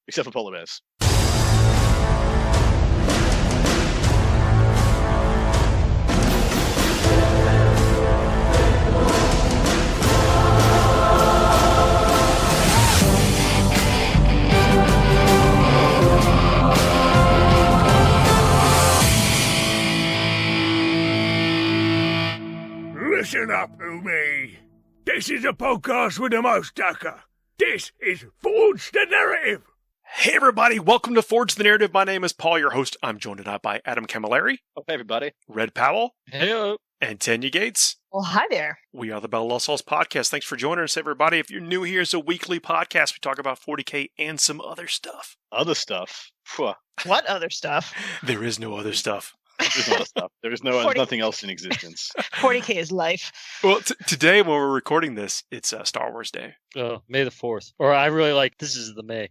except for polar bears. Listen up, Umi. This is a podcast with the most ducker. This is Forge the Narrative. Hey everybody, welcome to Forge the Narrative. My name is Paul, your host. I'm joined tonight by Adam Camilleri. Oh, hey everybody. Red Powell. Hello. And Tanya Gates. Well, hi there. We are the Battle Lost Souls podcast. Thanks for joining us, everybody. If you're new here, it's a weekly podcast. We talk about 40k and some other stuff. Other stuff? Phew. What other stuff? There is no other stuff. There's other stuff. There is 40... nothing else in existence. 40k is life. Well, today when we're recording this, it's Star Wars Day. Oh, May the 4th. Or I really like, this is the May.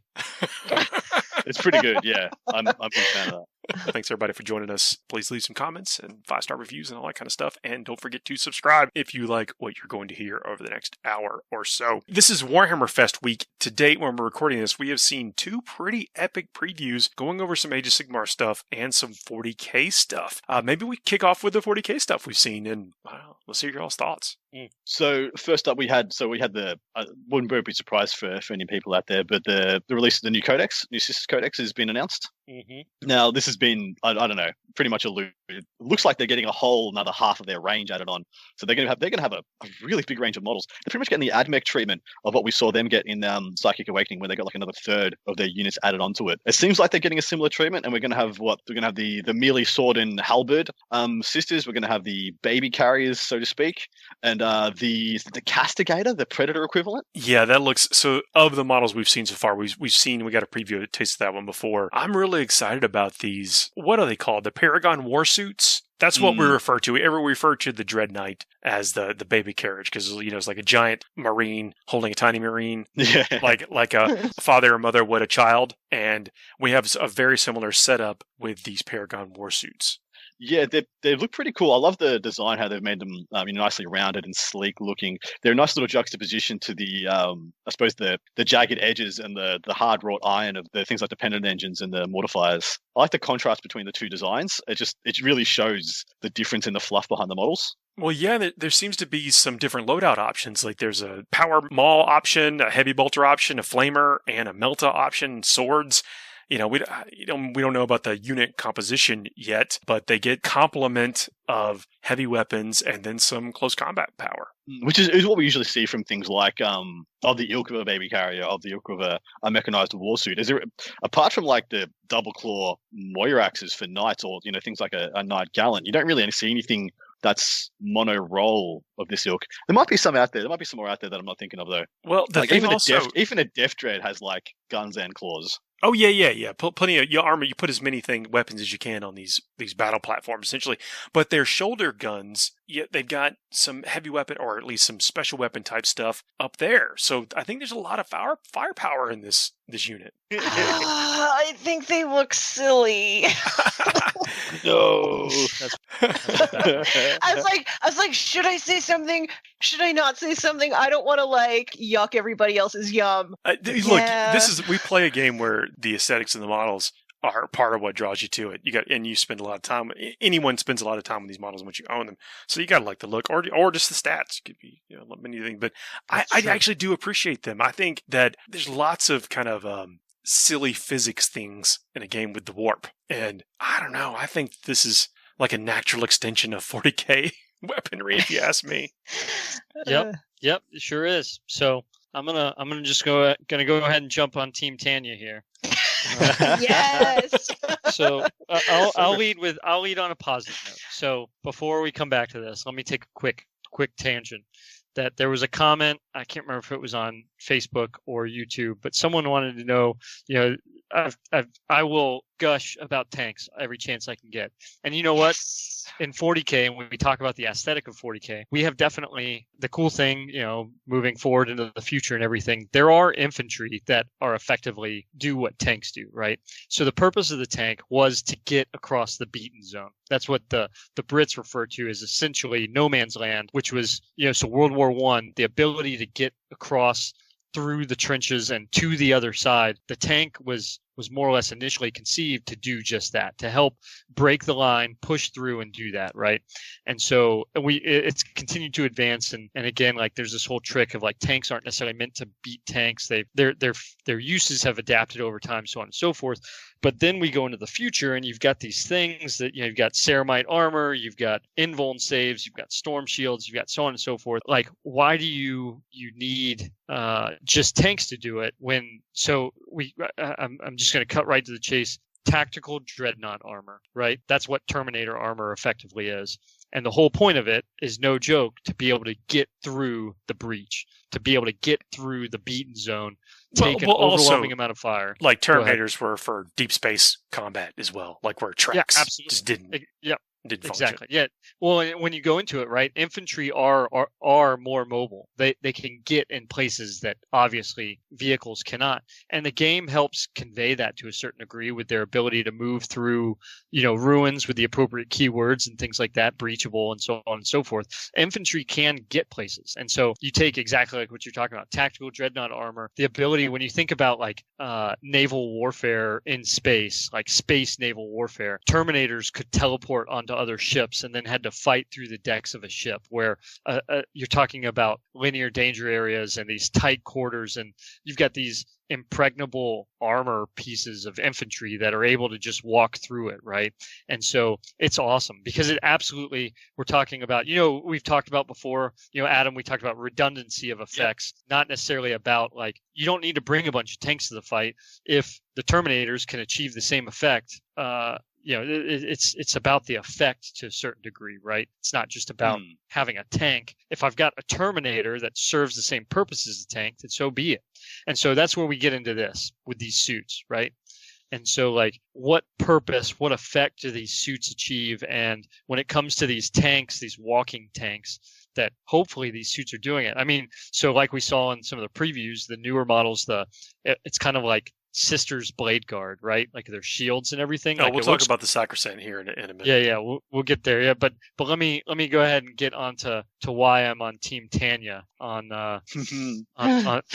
It's pretty good, yeah. I'm a big fan of that. Thanks everybody for joining us. Please leave some comments and 5-star reviews and all that kind of stuff. And don't forget to subscribe if you like what you're going to hear over the next hour or so. This is WarhammerFest week. To date, when we're recording this, we have seen 2 pretty epic previews going over some Age of Sigmar stuff and some 40k stuff. Maybe we kick off with the 40k stuff we've seen, and let's hear your all's thoughts. So first up, we had the wouldn't be surprised for any people out there, but the release of the new codex, new Sisters Codex, has been announced. Mm-hmm. Now this has been I don't know, pretty much it looks like they're getting a whole another half of their range added on. So they're gonna have a really big range of models. They're pretty much getting the AdMech treatment of what we saw them get in Psychic Awakening, where they got like another third of their units added onto it. It seems like they're getting a similar treatment, and we're gonna have the melee sword and halberd sisters. We're gonna have the baby carriers, so to speak, and the castigator, the predator equivalent. Yeah, that looks so. Of the models we've seen so far, we got a preview, a taste of that one before. I'm really excited about these. What are they called? The Paragon Warsuits. That's what we refer to. We refer to the Dread Knight as the baby carriage, because it's like a giant marine holding a tiny marine, like a father or mother would a child. And we have a very similar setup with these Paragon Warsuits. Yeah, they look pretty cool. I love the design, how they've made them nicely rounded and sleek looking. They're a nice little juxtaposition to the, I suppose, the jagged edges and the hard wrought iron of the things like the pendant engines and the mortifiers. I like the contrast between the two designs. It really shows the difference in the fluff behind the models. Well, yeah, there seems to be some different loadout options. Like there's a power maul option, a heavy bolter option, a flamer, and a melta option, swords. We don't know about the unit composition yet, but they get complement of heavy weapons and then some close combat power. Which is what we usually see from things like of the ilk of a baby carrier, of the ilk of a mechanized warsuit. Is there, apart from like the double claw warrior axes for knights, or things like a knight gallant, you don't really see anything that's mono role of this ilk. There might be some out there. There might be some more out there that I'm not thinking of though. Well, even a Death Dread has like guns and claws. Oh yeah. Plenty of your armor. You put as many weapons as you can on these battle platforms, essentially. But their shoulder guns, they've got some heavy weapon, or at least some special weapon type stuff up there. So I think there's a lot of firepower in this unit. I think they look silly. No. I was like, should I say something? Should I not say something? I don't want to yuck everybody else's yum. Look, we play a game where the aesthetics of the models are part of what draws you to it. You spend a lot of time. Anyone spends a lot of time with these models once you own them, so you got to like the look, or just the stats. It could be many things, but I actually do appreciate them. I think that there's lots of kind of silly physics things in a game with the warp, and I don't know. I think this is like a natural extension of 40k weaponry, if you ask me. Yep, it sure is. So I'm gonna just go ahead and jump on Team Tanya here. Yes. So I'll lead on a positive note. So before we come back to this, let me take a quick tangent. That there was a comment, I can't remember if it was on Facebook or YouTube, but someone wanted to know, I will gush about tanks every chance I can get. And you know what? In 40K, and when we talk about the aesthetic of 40K, we have definitely the cool thing, moving forward into the future and everything. There are infantry that are effectively do what tanks do, right? So the purpose of the tank was to get across the beaten zone. That's what the Brits refer to as essentially no man's land, which was, so World War I, the ability to get across through the trenches and to the other side. The tank was more or less initially conceived to do just that, to help break the line, push through, and do that, right? And so it's continued to advance, and again, like there's this whole trick of like tanks aren't necessarily meant to beat tanks. Their uses have adapted over time, so on and so forth. But then we go into the future, and you've got these things that, you've got ceramite armor, you've got invuln saves, you've got storm shields, you've got so on and so forth. Like, why do you need just tanks to do it when? So I'm just going to cut right to the chase. Tactical dreadnought armor, right? That's what Terminator armor effectively is. And the whole point of it is, no joke, to be able to get through the breach, to be able to get through the beaten zone, take an overwhelming amount of fire. Like Terminators were for deep space combat as well, like where tracks just didn't. Yeah. Didn't exactly. Yeah. Well, when you go into it, right, infantry are more mobile. They can get in places that obviously vehicles cannot, and the game helps convey that to a certain degree with their ability to move through, ruins with the appropriate keywords and things like that, breachable and so on and so forth. Infantry can get places, and so you take exactly like what you're talking about, tactical dreadnought armor, the ability when you think about like naval warfare in space, like space naval warfare, Terminators could teleport onto other ships and then had to fight through the decks of a ship, where you're talking about linear danger areas and these tight quarters, and you've got these impregnable armor pieces of infantry that are able to just walk through it, right? And so it's awesome because it absolutely, we're talking about, we've talked about before, Adam, we talked about redundancy of effects, not necessarily about like, you don't need to bring a bunch of tanks to the fight if the Terminators can achieve the same effect. It's about the effect to a certain degree, right? It's not just about having a tank. If I've got a Terminator that serves the same purpose as the tank, then so be it. And so that's where we get into this with these suits, right? And so like, what purpose, what effect do these suits achieve? And when it comes to these tanks, these walking tanks, that hopefully these suits are doing it. I mean, so like we saw in some of the previews, the newer models, it's kind of like Sisters Blade Guard, right? Like their shields and everything. We'll talk about the Sacrosanct here in a minute. Yeah, we'll get there. Yeah, but let me go ahead and get on to why I'm on Team Tanya on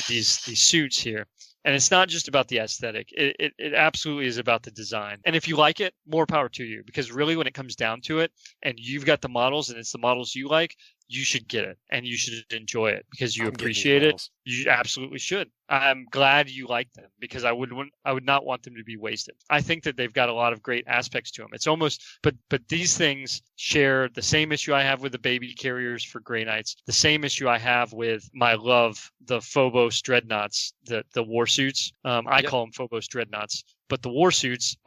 these suits here. And it's not just about the aesthetic. It absolutely is about the design. And if you like it, more power to you. Because really, when it comes down to it, and you've got the models and it's the models you like, you should get it and you should enjoy it because you appreciate it. You absolutely should. I'm glad you like them because I would not want them to be wasted. I think that they've got a lot of great aspects to them. It's almost, but these things share the same issue I have with the baby carriers for Grey Knights, the same issue I have with my love, the Phobos Dreadnoughts, the war suits. I call them Phobos Dreadnoughts. But the war suits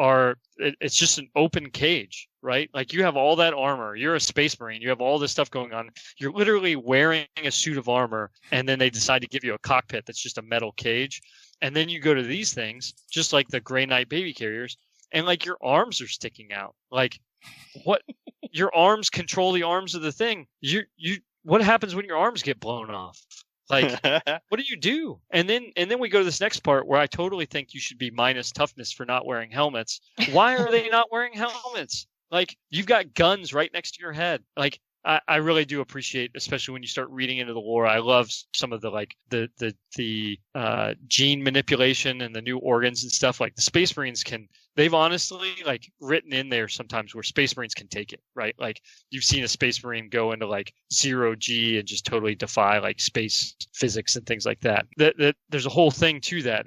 it's just an open cage, right? Like you have all that armor. You're a space marine. You have all this stuff going on. You're literally wearing a suit of armor, and then they decide to give you a cockpit that's just a metal cage. And then you go to these things, just like the Grey Knight baby carriers, and like your arms are sticking out. Like what? Your arms control the arms of the thing. What happens when your arms get blown off? Like, what do? And then we go to this next part where I totally think you should be minus toughness for not wearing helmets. Why are they not wearing helmets? Like, you've got guns right next to your head. Like, I really do appreciate, especially when you start reading into the lore. I love some of the gene manipulation and the new organs and stuff. Like the Space Marines they've honestly like written in there sometimes where Space Marines can take it, right? Like you've seen a Space Marine go into like 0G and just totally defy like space physics and things like that. That there's a whole thing to that.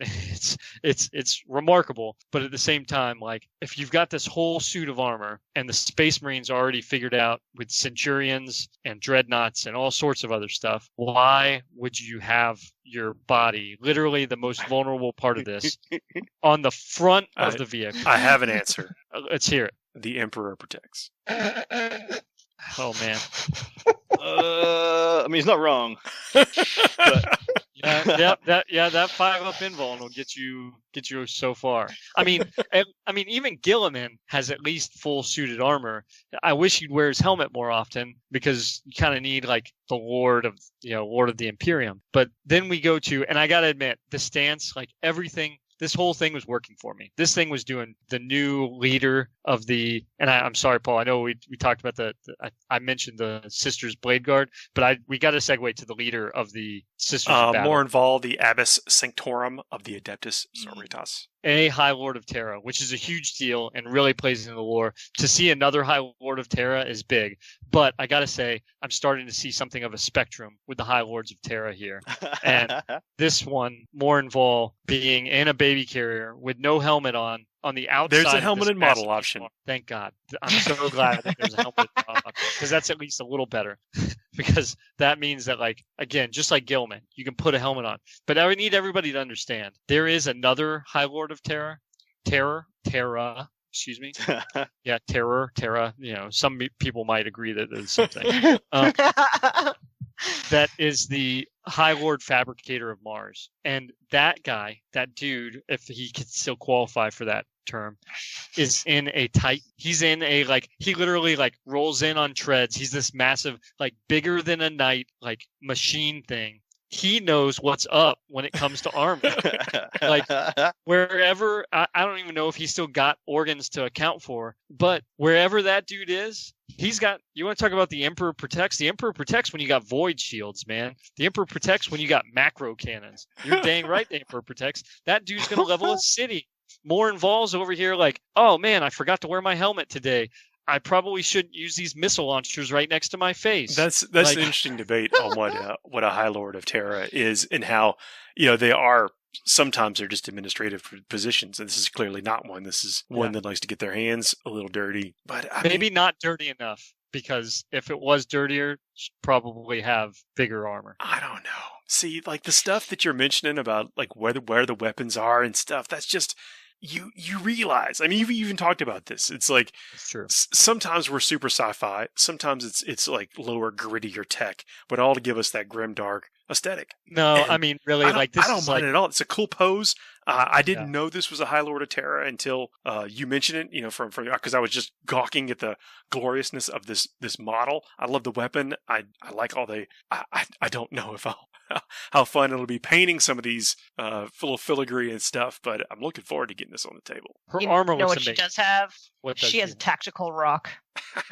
It's remarkable, but at the same time, like if you've got this whole suit of armor and the Space Marines already figured out with Centurions and Dreadnoughts and all sorts of other stuff, why would you have your body, literally the most vulnerable part of this, on the front of the vehicle? I have an answer. Let's hear it. The Emperor protects. Oh man. I mean, he's not wrong. But... that 5-up invuln will get you so far. I mean, even Gilliman has at least full suited armor. I wish he'd wear his helmet more often because you kind of need like the Lord of the Imperium. But then we go to, and I gotta admit, the stance, like everything this whole thing was working for me. This thing was doing the new leader of the, and I'm sorry, Paul, I know we talked about I mentioned the Sisters Blade Guard, but we got to segue to the leader of the Sisters of Battle. Morinval, the Abbess Sanctorum of the Adeptus Sororitas. A High Lord of Terra, which is a huge deal and really plays into the lore. To see another High Lord of Terra is big, but I gotta say, I'm starting to see something of a spectrum with the High Lords of Terra here. And this one, Morinval, being in a baby carrier with no helmet on the outside. There's a helmet and model option. Thank God. I'm so glad that there's a helmet and model option, because that's at least a little better. Because that means that, like, again, just like Gilman, you can put a helmet on. But I would need everybody to understand, there is another High Lord of Terra, excuse me. Yeah, Terra. You know, some people might agree that there's something. That is the High Lord Fabricator of Mars. And that guy, that dude, if he could still qualify for that term, is in a tight, he's in a, like, he literally, like, rolls in on treads. He's this massive, like, bigger than a knight, like, machine thing. He knows what's up when it comes to armor. Like, wherever, I don't even know if he's still got organs to account for, but wherever that dude is, he's got, you want to talk about the Emperor Protects? The Emperor Protects when you got void shields, man. The Emperor Protects when you got macro cannons. You're dang right the Emperor Protects. That dude's going to level a city. Morinval's over here like, oh man, I forgot to wear my helmet today. I probably shouldn't use these missile launchers right next to my face. That's like, an interesting debate on what a High Lord of Terra is, and how, you know, they are, sometimes they're just administrative positions, and this is clearly not one. This is one that likes to get their hands a little dirty, but maybe not dirty enough, because if it was dirtier, she'd probably have bigger armor. I don't know. See, like the stuff that you're mentioning about like where the weapons are and stuff, that's just, you realize, I mean, you've even talked about this. It's like, it's true. Sometimes we're super sci-fi. Sometimes it's like lower, grittier tech, but all to give us that grim, dark aesthetic. No, and I mean, really, I don't is mind like, it at all. It's a cool pose. I didn't know this was a High Lord of Terra until you mentioned it. You know, from because I was just gawking at the gloriousness of this model. I love the weapon. I like all the. I don't know if how fun it'll be painting some of these little filigree and stuff, but I'm looking forward to getting this on the table. Her armor You know looks what amazing. she does have? What She has a tactical rock.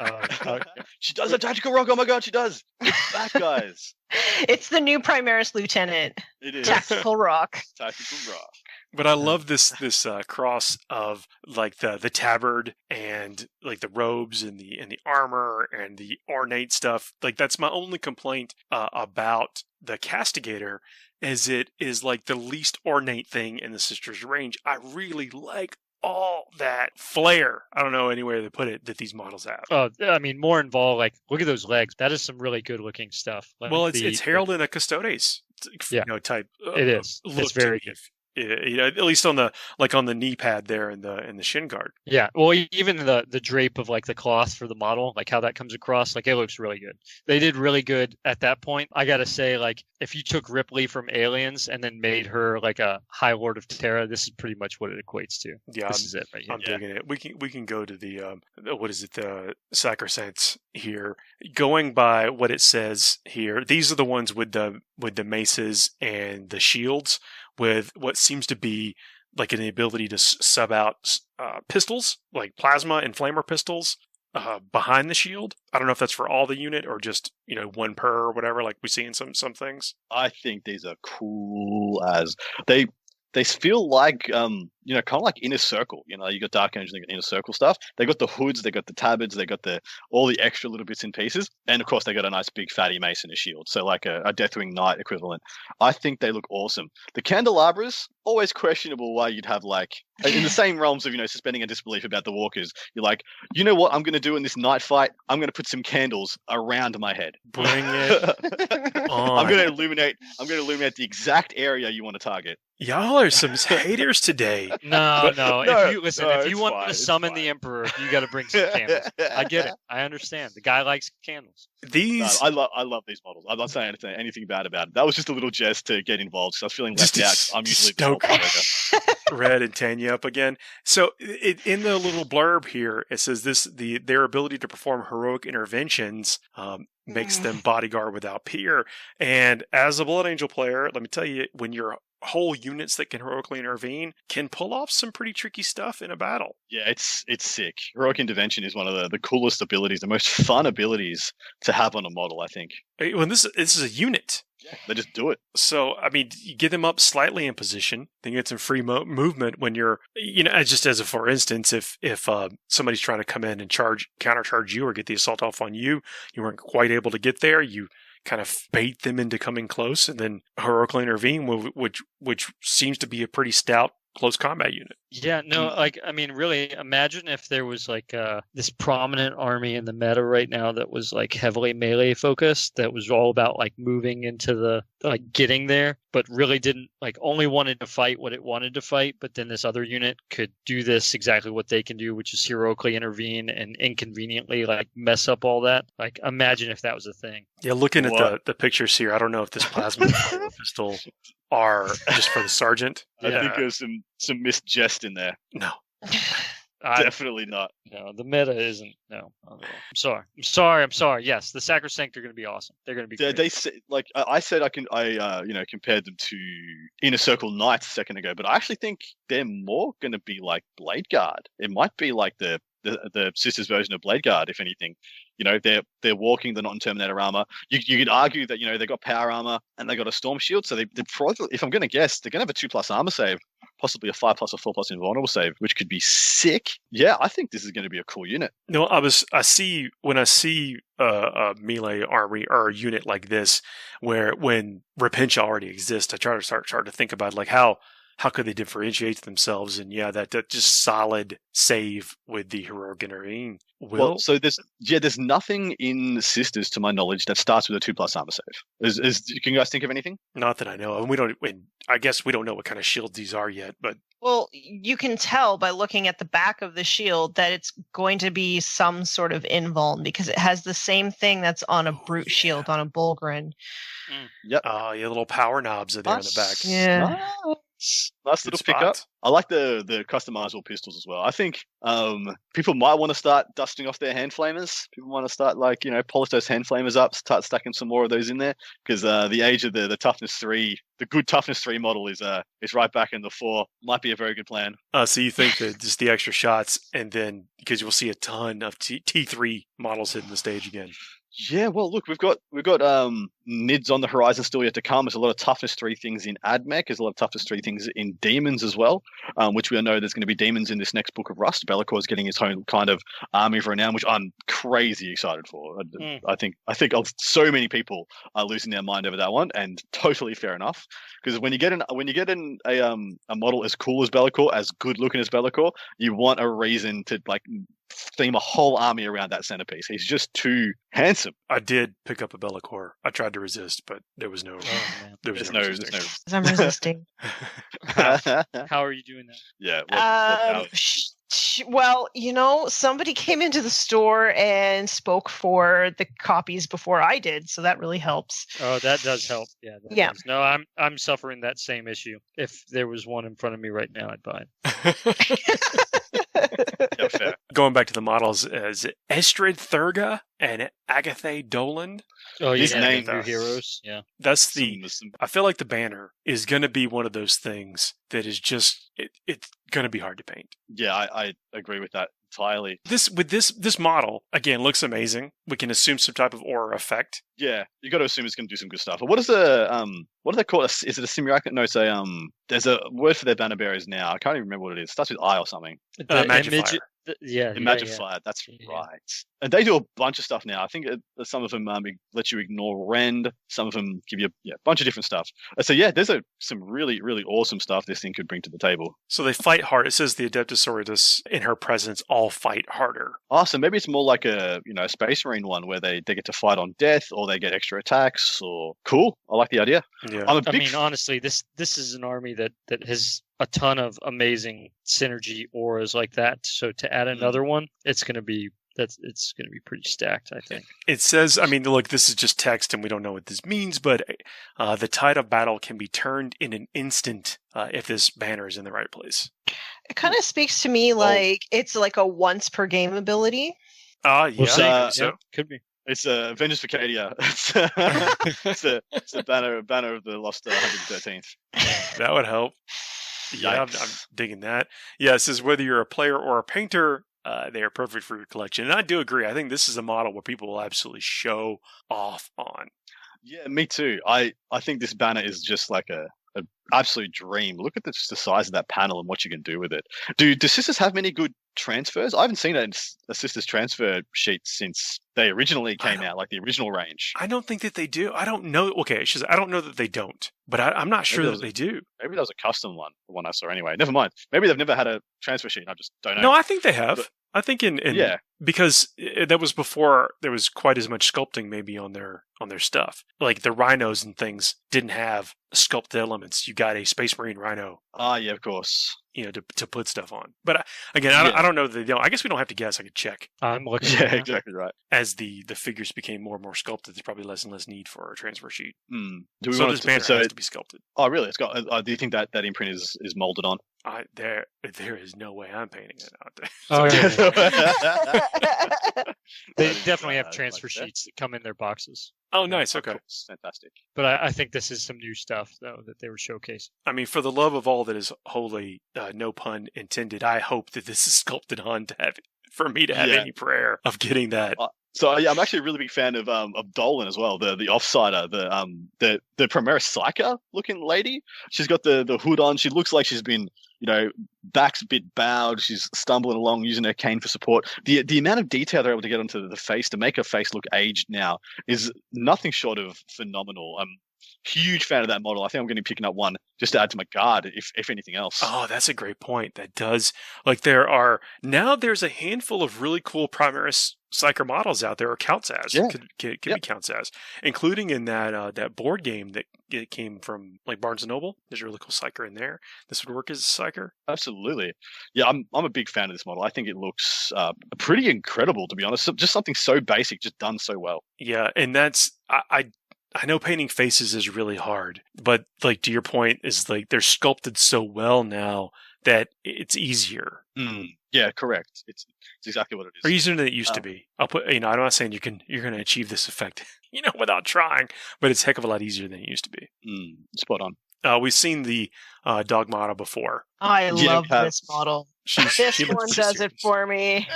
Okay. She does a tactical rock. Oh my god, she does. It's back, guys. It's the new Primaris Lieutenant. It is. Tactical rock. Tactical rock. But I love this cross of like the tabard and like the robes and the armor and the ornate stuff. Like that's my only complaint about the Castigator, is it is like the least ornate thing in the Sisters range. I really like all that flair. I don't know any way to put it that these models have. Oh, I mean, more involved. Like, look at those legs. That is some really good looking stuff. Like well, it's Herald and a Custodes, type. It is. It's very good. You know, at least on the knee pad there and the shin guard. Yeah, well, even the drape of like the cloth for the model, like how that comes across, like it looks really good. They did really good at that point. I gotta say, like if you took Ripley from Aliens and then made her like a High Lord of Terra, this is pretty much what it equates to. Yeah, this is it right here. I'm digging it. We can go to the what is it, the Sacrosancts here. Going by what it says here, these are the ones with the maces and the shields, with what seems to be like an ability to sub out pistols, like plasma and flamer pistols, behind the shield. I don't know if that's for all the unit or just, you know, one per or whatever, like we see in some things. I think these are cool as they feel like you know, kind of like Inner Circle. You know, you got Dark Angel, they got Inner Circle stuff. They got the hoods, they got the tabards, they got all the extra little bits and pieces, and of course they got a nice big fatty mace and a shield. So like a Deathwing Knight equivalent. I think they look awesome. The candelabras, always questionable why you'd have like in the same realms of, you know, suspending a disbelief about the walkers. You're like, you know what I'm going to do in this night fight? I'm going to put some candles around my head. Bring it on. I'm going to illuminate the exact area you want to target. Y'all are some haters today. No. If you it's want fine, to it's summon fine. the Emperor, you got to bring some candles. I get it. I understand. The guy likes candles. These I love these models. I'm not saying anything bad about it. That was just a little jest to get involved. So I was feeling left out. I'm usually the Red and Tanya up again. So in the little blurb here, it says their ability to perform heroic interventions makes them bodyguard without peer. And as a Blood Angel player, let me tell you, when your whole units that can heroically intervene can pull off some pretty tricky stuff in a battle. Yeah, it's sick. Heroic intervention is one of the coolest abilities, the most fun abilities to have on a model, I think. When this is a unit. Yeah, they just do it. So, I mean, you get them up slightly in position, then you get some free movement when you're, just as a for instance, if somebody's trying to come in and countercharge you or get the assault off on you, you weren't quite able to get there, you kind of bait them into coming close and then heroically intervene, which seems to be a pretty stout close combat unit. Yeah, no, really, imagine if there was this prominent army in the meta right now that was heavily melee focused, that was all about moving into the getting there, but really didn't only wanted to fight what it wanted to fight, but then this other unit could do this exactly what they can do, which is heroically intervene and inconveniently mess up all that. Imagine if that was a thing. Yeah, looking at the pictures here, I don't know if this plasma pistol are just for the sergeant. I think there's some missed jest in there. No. Definitely not. No, the meta isn't. No. I'm sorry. Yes, the Sacrosanct are going to be awesome. They're going to be great. They say, I said I compared them to Inner Circle Knights a second ago, but I actually think they're more going to be like Blade Guard. It might be like the Sisters version of Blade Guard, if anything. They're walking, they're not in Terminator armor. You could argue that, they got power armor and they got a storm shield, so they probably, if I'm going to guess, they're going to have a 2+ armor save, possibly a 5+ or 4+ invulnerable save, which could be sick. Yeah, I think this is going to be a cool unit. No, when I see a melee army or a unit like this, when Repentia already exists, I try to think about how could they differentiate themselves? And that just solid save with the heroic intervene. Well, so there's nothing in Sisters, to my knowledge, that starts with a 2+ armor save. Can you guys think of anything? Not that I know. And I guess we don't know what kind of shields these are yet, but. Well, you can tell by looking at the back of the shield that it's going to be some sort of invuln, because it has the same thing that's on a brute shield, on a Bulgrin. Yep. Little power knobs are there on the back. Yeah. Nice little pickup. I like the customizable pistols as well. I think people might want to start dusting off their hand flamers. People want to start polish those hand flamers up, start stacking some more of those in there, because the age of the toughness 3, the good toughness 3 model is right back in the 4. Might be a very good plan. So you think that just the extra shots, and then because you'll see a ton of T3 models hitting the stage again. Yeah, well, look, we've got Nids on the horizon still yet to come. There's a lot of toughness 3 things in AdMech. There's a lot of toughness 3 things in Demons as well, which we know there's going to be Demons in this next Book of Rust. Belcour is getting its own kind of army of renown, which I'm crazy excited for. I think so many people are losing their mind over that one, and totally fair enough. Because when you get a model as cool as Belcour, as good looking as Belcour, you want a reason to theme a whole army around that centerpiece. He's just too handsome. I did pick up a Belcour. I tried to resist, but there was no. There's no. I'm resisting. How are you doing that? Yeah. Well, somebody came into the store and spoke for the copies before I did, so that really helps. Oh, that does help. Yeah. Does. No, I'm suffering that same issue. If there was one in front of me right now, I'd buy it. Yeah, fair. Going back to the models, is Estrid Thurga and Agatha Doland? Oh, These names new heroes. Yeah, that's I feel like the banner is going to be one of those things that is just it's going to be hard to paint. Yeah, I agree with that entirely. This model again looks amazing. We can assume some type of aura effect. Yeah, you got to assume it's going to do some good stuff. But what is what do they call it? Is it a simulacrum? No, it's there's a word for their banner bearers now. I can't even remember what it is. It starts with I or something. Magifier. Magifier. That's right. And they do a bunch of stuff now. I think some of them let you ignore rend. Some of them give you a bunch of different stuff. So yeah, there's some really, really awesome stuff this thing could bring to the table. So they fight hard. It says the Adeptus Sororitas in her presence all fight harder. Oh, so maybe it's more like a Space Marine one where they get to fight on death, or they get extra attacks. Or cool. I like the idea. Yeah. Honestly, this is an army that has a ton of amazing synergy auras like that. So to add another one, it's going to be it's going to be pretty stacked, I think. It says, I mean, look, this is just text and we don't know what this means, but the tide of battle can be turned in an instant if this banner is in the right place. It kind of speaks to me like it's like a once per game ability. Yeah, We'll see. so. Could be. It's Vengeance for Cadia. It's a banner of the lost 113th. That would help. Yeah, I'm digging that. Yeah, it says whether you're a player or a painter, they are perfect for your collection. And I do agree. I think this is a model where people will absolutely show off on. Yeah, me too. I think this banner is just like a absolute dream. Look at the size of that panel and what you can do with it. Do Sisters have many good transfers? I haven't seen a Sisters transfer sheet since they originally came out, like the original range. I don't think that they do. I don't know. Okay, I don't know that they don't, but I'm not sure that they do. Maybe that was a custom one, the one I saw anyway. Never mind. Maybe they've never had a transfer sheet. I just don't know. No, I think they have. But, I think because that was before there was quite as much sculpting maybe on their stuff. Like the rhinos and things didn't have sculpted elements. You got a Space Marine rhino. Yeah, of course. To put stuff on. But again, I don't know that they don't. I guess we don't have to guess. I could check. I'm looking. Yeah, exactly right. As the figures became more and more sculpted, there's probably less and less need for a transfer sheet. This banner has to be sculpted. Oh, really? It's got. Do you think that imprint is molded on? There is no way I'm painting it out there. Oh, yeah. They definitely have transfer sheets that come in their boxes. Oh, nice. Okay. Cool. Fantastic. But I think this is some new stuff, though, that they were showcasing. I mean, for the love of all that is holy, no pun intended, I hope that this is sculpted on for me to have any prayer of getting that. I'm actually a really big fan of Dolan as well, the offsider, the Primaris Psyker looking lady. She's got the hood on. She looks like she's been, back's a bit bowed. She's stumbling along using her cane for support. The amount of detail they're able to get onto the face to make her face look aged now is nothing short of phenomenal. I'm huge fan of that model. I think I'm going to be picking up one just to add to my guard, if anything else. Oh, that's a great point. That does. Like there's a handful of really cool Primaris Psyker models out there, or counts as. Yeah. Could be counts as, including in that board game that it came from like Barnes & Noble. There's a really cool Psyker in there. This would work as a Psyker. Absolutely. Yeah, I'm a big fan of this model. I think it looks pretty incredible, to be honest. Just something so basic, just done so well. Yeah, and that's I know painting faces is really hard, but like to your point is like they're sculpted so well now that it's easier. Yeah, correct. It's exactly what it is. Or easier than it used to be. I'm not saying you're going to achieve this effect, without trying, but it's a heck of a lot easier than it used to be. Spot on. We've seen the dog model before. I love this model. This one does it for me.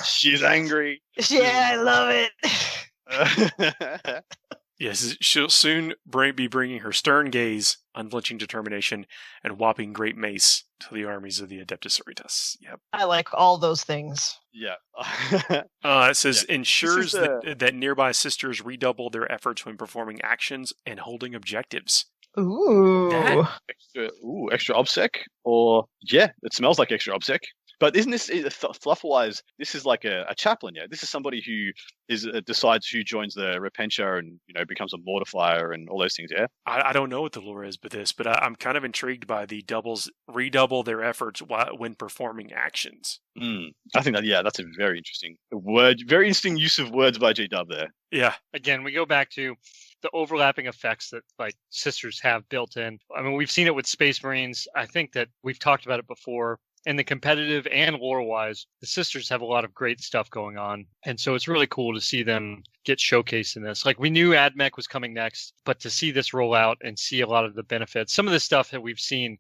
She's angry. Yeah, I love it. Yes, she'll soon be bringing her stern gaze, unflinching determination, and whopping great mace to the armies of the Adeptus Sororitas. Yep. I like all those things. Yeah. It says ensures that nearby sisters redouble their efforts when performing actions and holding objectives. Ooh. Extra obsec? Or, yeah, it smells like extra obsec. But isn't this, fluff-wise, this is like a chaplain, yeah? This is somebody who decides who joins the Repentia and, becomes a mortifier and all those things, yeah? I don't know what the lore is with this, but I'm kind of intrigued by the redouble their efforts when performing actions. I think that's a very interesting word, very interesting use of words by G-Dub there. Yeah. Again, we go back to the overlapping effects that like sisters have built in. I mean, we've seen it with Space Marines. I think that we've talked about it before. In the competitive and lore-wise, the sisters have a lot of great stuff going on. And so it's really cool to see them get showcased in this. Like, we knew AdMech was coming next, but to see this roll out and see a lot of the benefits, some of the stuff that we've seen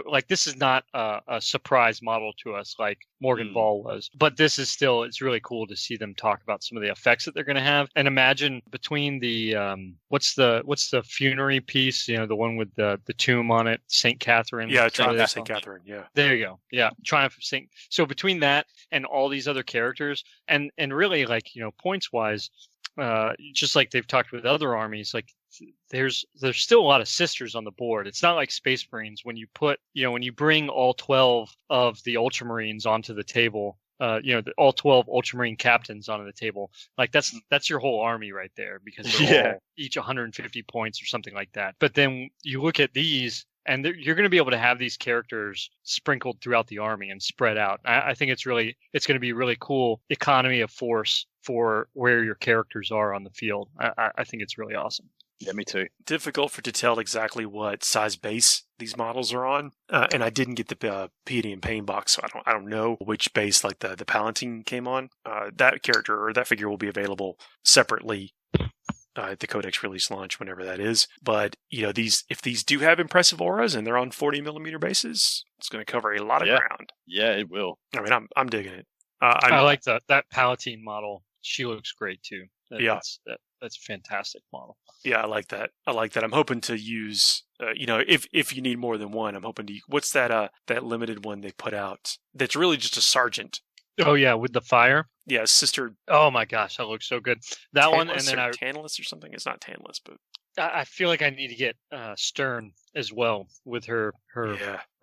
like this is not a surprise model to us like Morgan Ball was, but this is still, it's really cool to see them talk about some of the effects that they're going to have. And imagine between the, what's the funerary piece, the one with the tomb on it, St. Catherine. Yeah, Triumph of St. Catherine. Yeah. There you go. Yeah. Triumph of St. So between that and all these other characters and really like, points wise, just like they've talked with other armies, like there's still a lot of sisters on the board. It's not like Space Marines when you put, when you bring all 12 of the Ultramarines onto the table, all 12 Ultramarine captains onto the table. Like that's your whole army right there because they're all each 150 points or something like that. But then you look at these And you're going to be able to have these characters sprinkled throughout the army and spread out. I think it's going to be really cool economy of force for where your characters are on the field. I think it's really awesome. Yeah, me too. Difficult to tell exactly what size base these models are on, and I didn't get the Piety and Pain box, so I don't know which base like the Palatine came on. That character or that figure will be available separately at the Codex release launch, whenever that is. But if these do have impressive auras and they're on 40mm bases, it's going to cover a lot of ground. Yeah, it will. I mean, I'm digging it. I like that Palatine model. She looks great too. That's a fantastic model. Yeah, I like that. I'm hoping to use, if you need more than one, I'm hoping to. What's that limited one they put out? That's really just a sergeant. Oh yeah, with the fire. Yeah, sister. Oh my gosh, that looks so good. That Tantalus one, and then Tantalus or something. It's not Tantalus, but I feel like I need to get Stern as well with her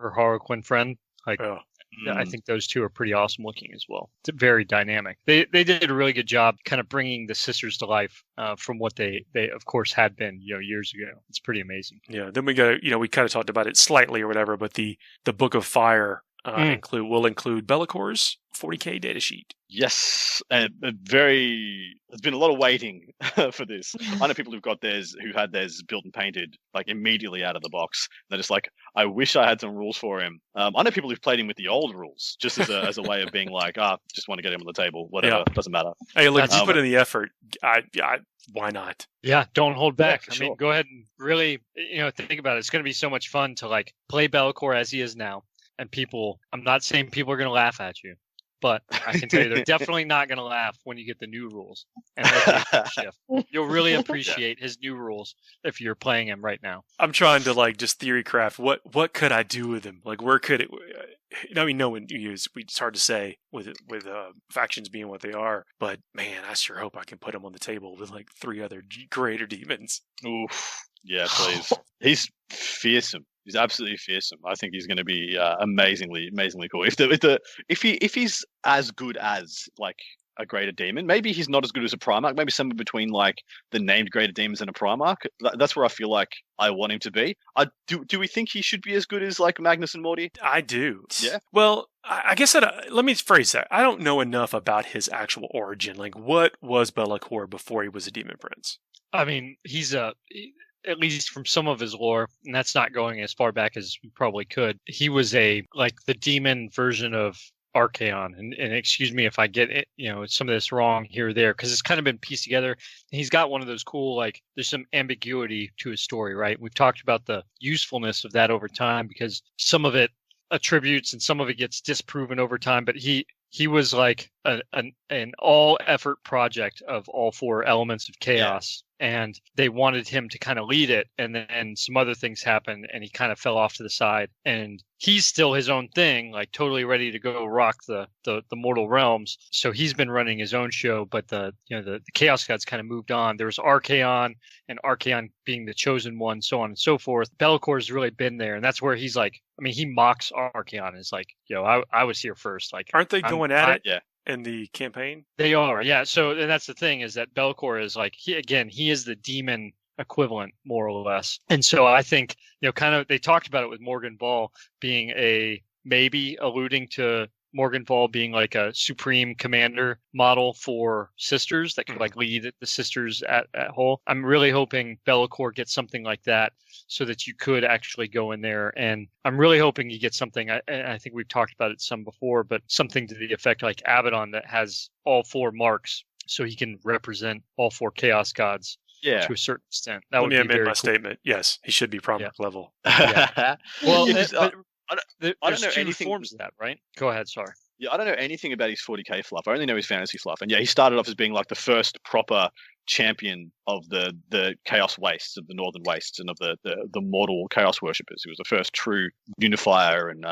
Harlequin friend. I think those two are pretty awesome looking as well. It's very dynamic. They did a really good job kind of bringing the sisters to life from what they of course had been years ago. It's pretty amazing. Yeah. Then we got we kind of talked about it slightly or whatever, but the Book of Fire will include Belcour's 40k datasheet. Yes, there's been a lot of waiting for this. I know people who had theirs built and painted like immediately out of the box. They're just like, I wish I had some rules for him. I know people who've played him with the old rules, just as a way of being like, just want to get him on the table, whatever, doesn't matter. Hey, look, you put in the effort. Why not? Yeah, don't hold back. Yeah, I mean, go ahead and really, think about it. It's going to be so much fun to like play Belcour as he is now. And I'm not saying people are going to laugh at you, but I can tell you they're definitely not going to laugh when you get the new rules. And shift. You'll really appreciate his new rules if you're playing him right now. I'm trying to like just theory craft. What could I do with him? Like, where could it? I mean, no one it's hard to say with factions being what they are. But man, I sure hope I can put him on the table with like 3 other greater demons. Oof. Yeah, please. He's fearsome. He's absolutely fearsome. I think he's going to be amazingly cool. If he's as good as like a greater demon, maybe he's not as good as a Primarch. Maybe somewhere between like the named greater demons and a Primarch. That's where I feel like I want him to be. Do we think he should be as good as like Magnus and Morty? I do. Yeah. Well, I guess let me phrase that. I don't know enough about his actual origin. Like, what was Belcour before he was a demon prince? I mean, he's at least from some of his lore, and that's not going as far back as we probably could. He was the demon version of Archaon, and excuse me if I get it, some of this wrong here or there, because it's kind of been pieced together. He's got one of those cool, like, there's some ambiguity to his story, right? We've talked about the usefulness of that over time, because some of it attributes and some of it gets disproven over time, but he was like an all effort project of all 4 elements of chaos. And they wanted him to kind of lead it. And then some other things happened and he kind of fell off to the side. And he's still his own thing, like totally ready to go rock the mortal realms. So he's been running his own show, but the Chaos Gods kind of moved on. There was Archaon, and Archaon being the chosen one, so on and so forth. Belcour's really been there. And that's where he's like, I mean, he mocks Archaon. It's like, I was here first. Like, aren't they going at it? Yeah. In the campaign? They are, yeah. So, and that's the thing, is that Belcour is like, he is the demon equivalent, more or less. And so I think, kind of, they talked about it with Morgan Ball being maybe alluding to Morgan Ball being like a supreme commander model for sisters that could like lead the sisters at whole. I'm really hoping Belcour gets something like that so that you could actually go in there. And I'm really hoping you get something, I think we've talked about it some before, but something to the effect like Abaddon that has all 4 marks so he can represent all 4 Chaos Gods. Yeah. To a certain extent. That would be amend very my cool. statement. Yes, he should be Primarch level. Yeah. Well, I don't know anything forms of that, right? Go ahead, sorry. Yeah, I don't know anything about his 40k fluff. I only know his fantasy fluff. And yeah, he started off as being like the first proper champion of the Chaos Wastes, of the Northern Wastes, and of the mortal Chaos Worshippers. He was the first true unifier and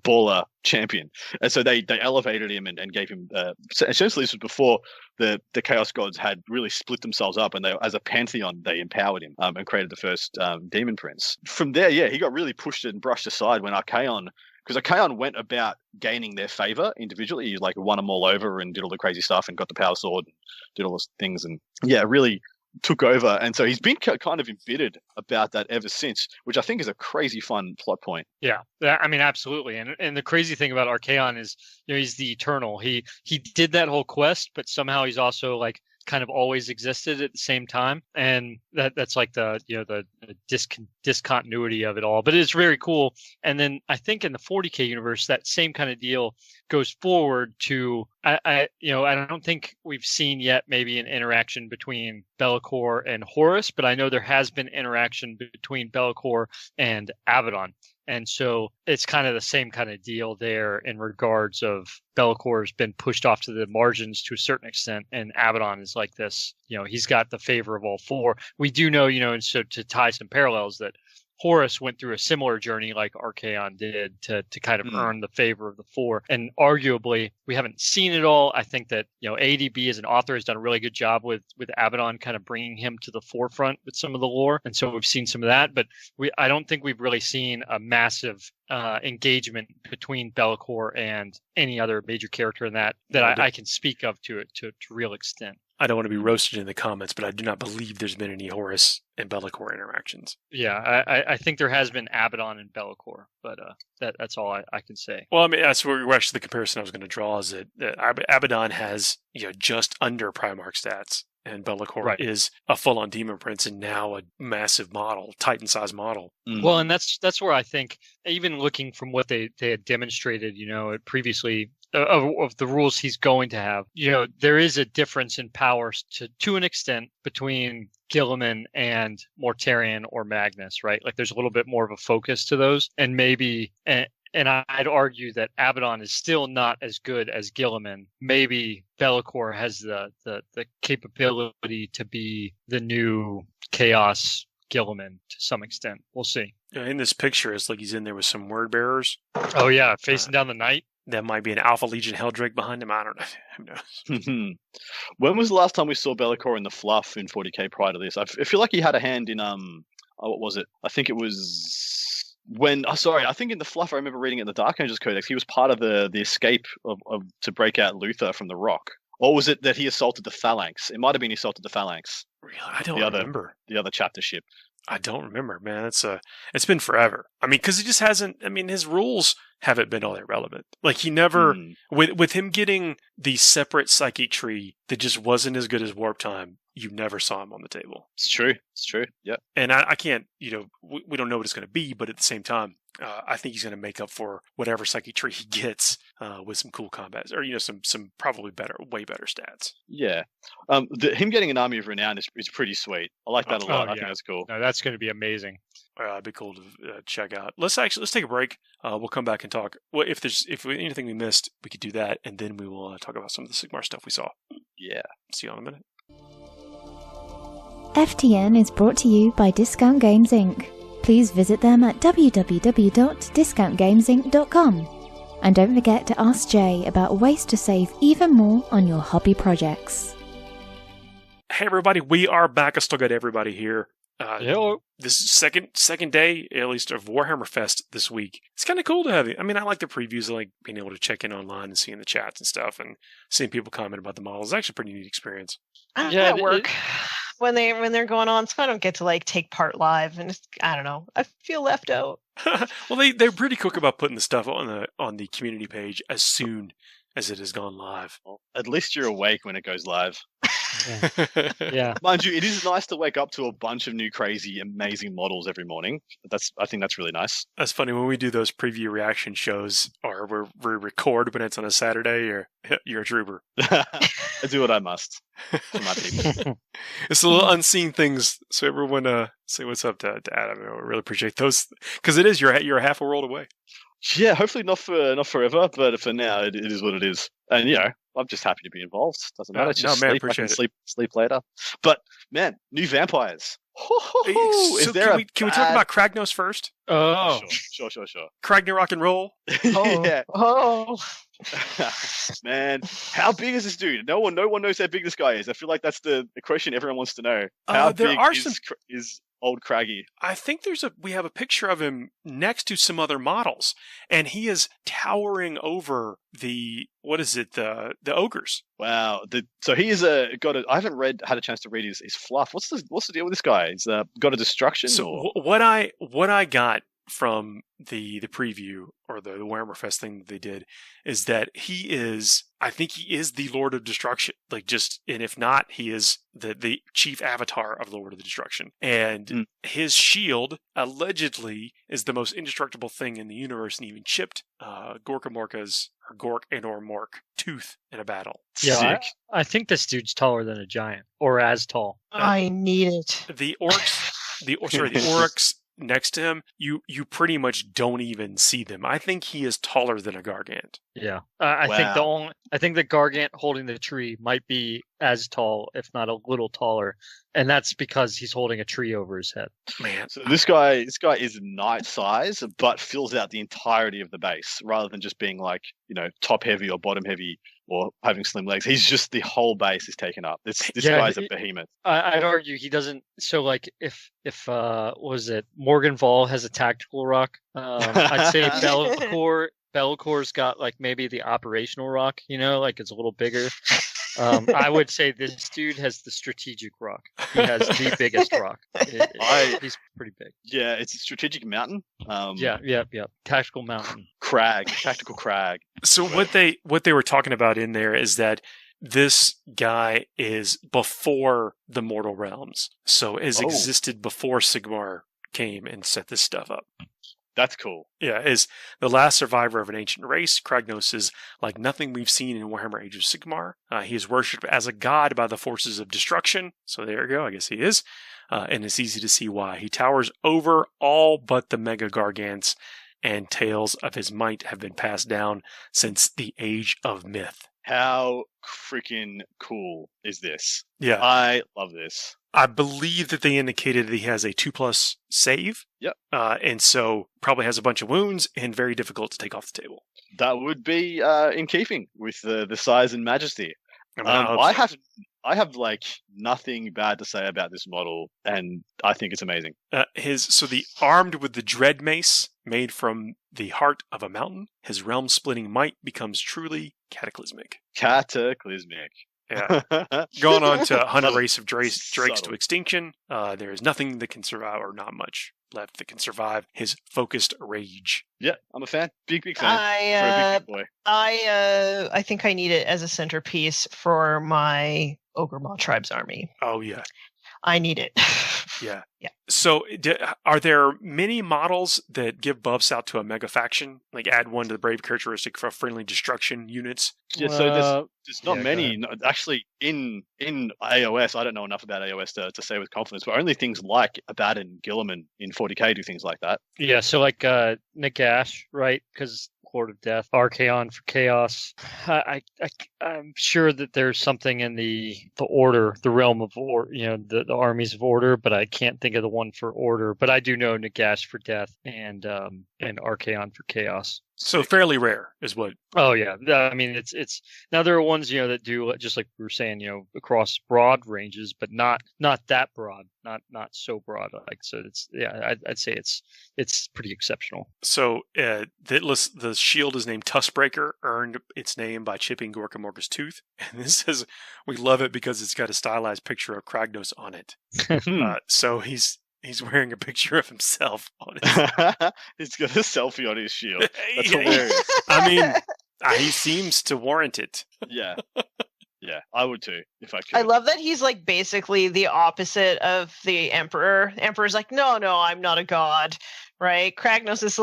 baller champion. And so they elevated him and gave him so essentially this was before the Chaos Gods had really split themselves up, and they, as a pantheon, they empowered him and created the first Demon Prince. From there, yeah, he got really pushed and brushed aside when Archaon, because Archaon went about gaining their favor individually. He like won them all over and did all the crazy stuff and got the power sword and did all those things. And yeah, really took over, and so he's been kind of embittered about that ever since, which I think is a crazy fun plot point. Yeah, I mean, absolutely. And the crazy thing about Archaon is, he's the Eternal. He did that whole quest, but somehow he's also like kind of always existed at the same time, and that's like the the discontinuity of it all. But it's very cool. And then I think in the 40k universe, that same kind of deal goes forward to I don't think we've seen yet maybe an interaction between Belcour and Horus, but I know there has been interaction between Belcour and Abaddon. And so it's kind of the same kind of deal there in regards of Belcour's been pushed off to the margins to a certain extent, and Abaddon is like this, he's got the favor of all four. We do know, and so to tie some parallels, that Horus went through a similar journey like Archaon did to kind of earn the favor of the four. And arguably, we haven't seen it all. I think that, ADB as an author has done a really good job with Abaddon kind of bringing him to the forefront with some of the lore. And so we've seen some of that, but I don't think we've really seen a massive engagement between Belcour and any other major character in that I can speak of to real extent. I don't want to be roasted in the comments, but I do not believe there's been any Horus and Belcour interactions. Yeah, I think there has been Abaddon and Belcour, but that's all I can say. Well, I mean, that's where actually the comparison I was going to draw is that Abaddon has just under Primarch stats, and Belcour is a full-on Demon Prince and now a massive model, Titan-sized model. Well, and that's where I think, even looking from what they had demonstrated, previously, of the rules he's going to have, there is a difference in powers to an extent between Guilliman and Mortarion or Magnus, right? Like there's a little bit more of a focus to those, and maybe, and I'd argue that Abaddon is still not as good as Guilliman. Maybe Belcour has the capability to be the new Chaos Guilliman to some extent. We'll see. In this picture, it's like he's in there with some word bearers. Oh yeah, facing down the night. That might be an Alpha Legion Helldrake behind him. I don't know. Who knows? When was the last time we saw Belcour in the fluff in 40k prior to this? I feel like he had a hand in what was it? I think it was I think in the fluff I remember reading it in the Dark Angels Codex. He was part of the escape of to break out Luther from the Rock. Or was it that he assaulted the Phalanx? It might have been he assaulted the Phalanx. Really? I don't remember. The other chapter ship. I don't remember, man. It's been forever. I mean, because he just hasn't. I mean, his rules haven't been all that relevant. Like he never, with him getting the separate psychic tree that just wasn't as good as Warp Time. You never saw him on the table. It's true. Yeah. And I can't. We don't know what it's going to be, but at the same time, I think he's going to make up for whatever psychic tree he gets with some cool combats, or some probably way better stats. Yeah. Him getting an army of renown is pretty sweet. I like that a lot. I think that's cool. No, that's going to be amazing. It'd be cool to check out. Let's take a break. We'll come back and talk. Well, if anything we missed, we could do that, and then we will talk about some of the Sigmar stuff we saw. Yeah. See you in a minute. FTN is brought to you by Discount Games Inc. Please visit them at www.discountgamesinc.com. And don't forget to ask Jay about ways to save even more on your hobby projects. Hey everybody, we are back. I still got everybody here. Hello. This is second day, at least, of WarhammerFest this week. It's kind of cool to have it. I mean, I like the previews. I like being able to check in online and seeing the chats and stuff and seeing people comment about the models. It's actually a pretty neat experience. I'm at work when they're going on, so I don't get to take part live, and I don't know. I feel left out. Well, they're pretty quick about putting the stuff on the community page as soon as it has gone live. Well, at least you're awake when it goes live. Yeah. Mind you, it is nice to wake up to a bunch of new, crazy, amazing models every morning. I think that's really nice. That's funny when we do those preview reaction shows, or we record when it's on a Saturday. You're a trooper. I do what I must for my people. It's the little unseen things. So everyone, say what's up to Adam. I really appreciate those because it is you're half a world away. Yeah, hopefully not forever, but for now it is what it is. And I'm just happy to be involved. Doesn't matter. Just man, appreciate it. Sleep later. But man, new vampires. So can we talk about Kragnos first? Oh, sure. Kragner rock and roll. Yeah. Oh. Man, how big is this dude? No one knows how big this guy is. I feel like that's the question everyone wants to know. How big is old Craggy. I think we have a picture of him next to some other models, and he is towering over the ogres. Wow. So he is I haven't had a chance to read his fluff. What's the deal with this guy? He's got a destruction? So what I got from the preview or the WarhammerFest thing that they did is that I think he is the Lord of Destruction. And if not, he is the chief avatar of the Lord of the Destruction. And his shield allegedly is the most indestructible thing in the universe, and even chipped Gork and or Mork tooth in a battle. Yeah, I think this dude's taller than a giant, or as tall. I need it. The orcs next to him, you pretty much don't even see them. I think he is taller than a Gargant. Yeah, I think the Gargant holding the tree might be as tall, if not a little taller, and that's because he's holding a tree over his head. Man, so this guy is knight size, but fills out the entirety of the base rather than just being top heavy or bottom heavy or having slim legs. He's just the whole base is taken up. This guy's a behemoth. I'd argue he doesn't. So if what was it? Morgan Vol has a tactical rock. I'd say Belcour's got maybe the operational rock. It's a little bigger. I would say this dude has the strategic rock. He has the biggest rock. He's pretty big. Yeah, it's a strategic mountain. Yeah. Tactical mountain. Tactical crag. So what they were talking about in there is that this guy is before the mortal realms, so has existed before Sigmar came and set this stuff up. That's cool. Yeah, is the last survivor of an ancient race. Kragnos is like nothing we've seen in Warhammer Age of Sigmar. He is worshipped as a god by the forces of destruction. So there you go, I guess he is. And it's easy to see why. He towers over all but the Mega Gargants, and tales of his might have been passed down since the Age of Myth. How freaking cool is this? Yeah. I love this. I believe that they indicated that he has a 2+ save. Yep. And so probably has a bunch of wounds and very difficult to take off the table. That would be in keeping with the size and majesty. I I have nothing bad to say about this model, and I think it's amazing. The armed with the dread mace made from the heart of a mountain, his realm splitting might becomes truly cataclysmic. Yeah. Going on to hunt a race of drakes to extinction. There is nothing that can survive, or not much left that can survive his focused rage. Yeah, I'm a fan. Big fan. For a big boy. I think I need it as a centerpiece for my Ogre Maw Tribes army. Oh, yeah. I need it. Yeah. Yeah. So, are there many models that give buffs out to a mega faction? Add one to the brave characteristic for friendly destruction units? Yeah, so there's not many. No, actually, in AOS, I don't know enough about AOS to say with confidence, but only things like Abaddon, Gilliman in 40k do things like that. Yeah, so Nagash, right? Because Lord of Death, Archaon for Chaos. I'm sure that there's something in the Order, the realm of the armies of Order, but I can't think of the one for Order. But I do know Nagash for Death and Archaon for Chaos. So fairly rare is what. Oh yeah, I mean it's now there are ones that do just like we were saying across broad ranges, but not that broad, not so broad. So it's I'd say it's pretty exceptional. So the shield is named Tuskbreaker, earned its name by chipping Gorka Morka's tooth, and this says we love it because it's got a stylized picture of Kragnos on it. So He's wearing a picture of himself on it. He's got a selfie on his shield. That's hilarious. I mean, he seems to warrant it. Yeah. Yeah, I would too, if I could. I love that he's basically the opposite of the Emperor. The Emperor's no, I'm not a god, right? Kragnos is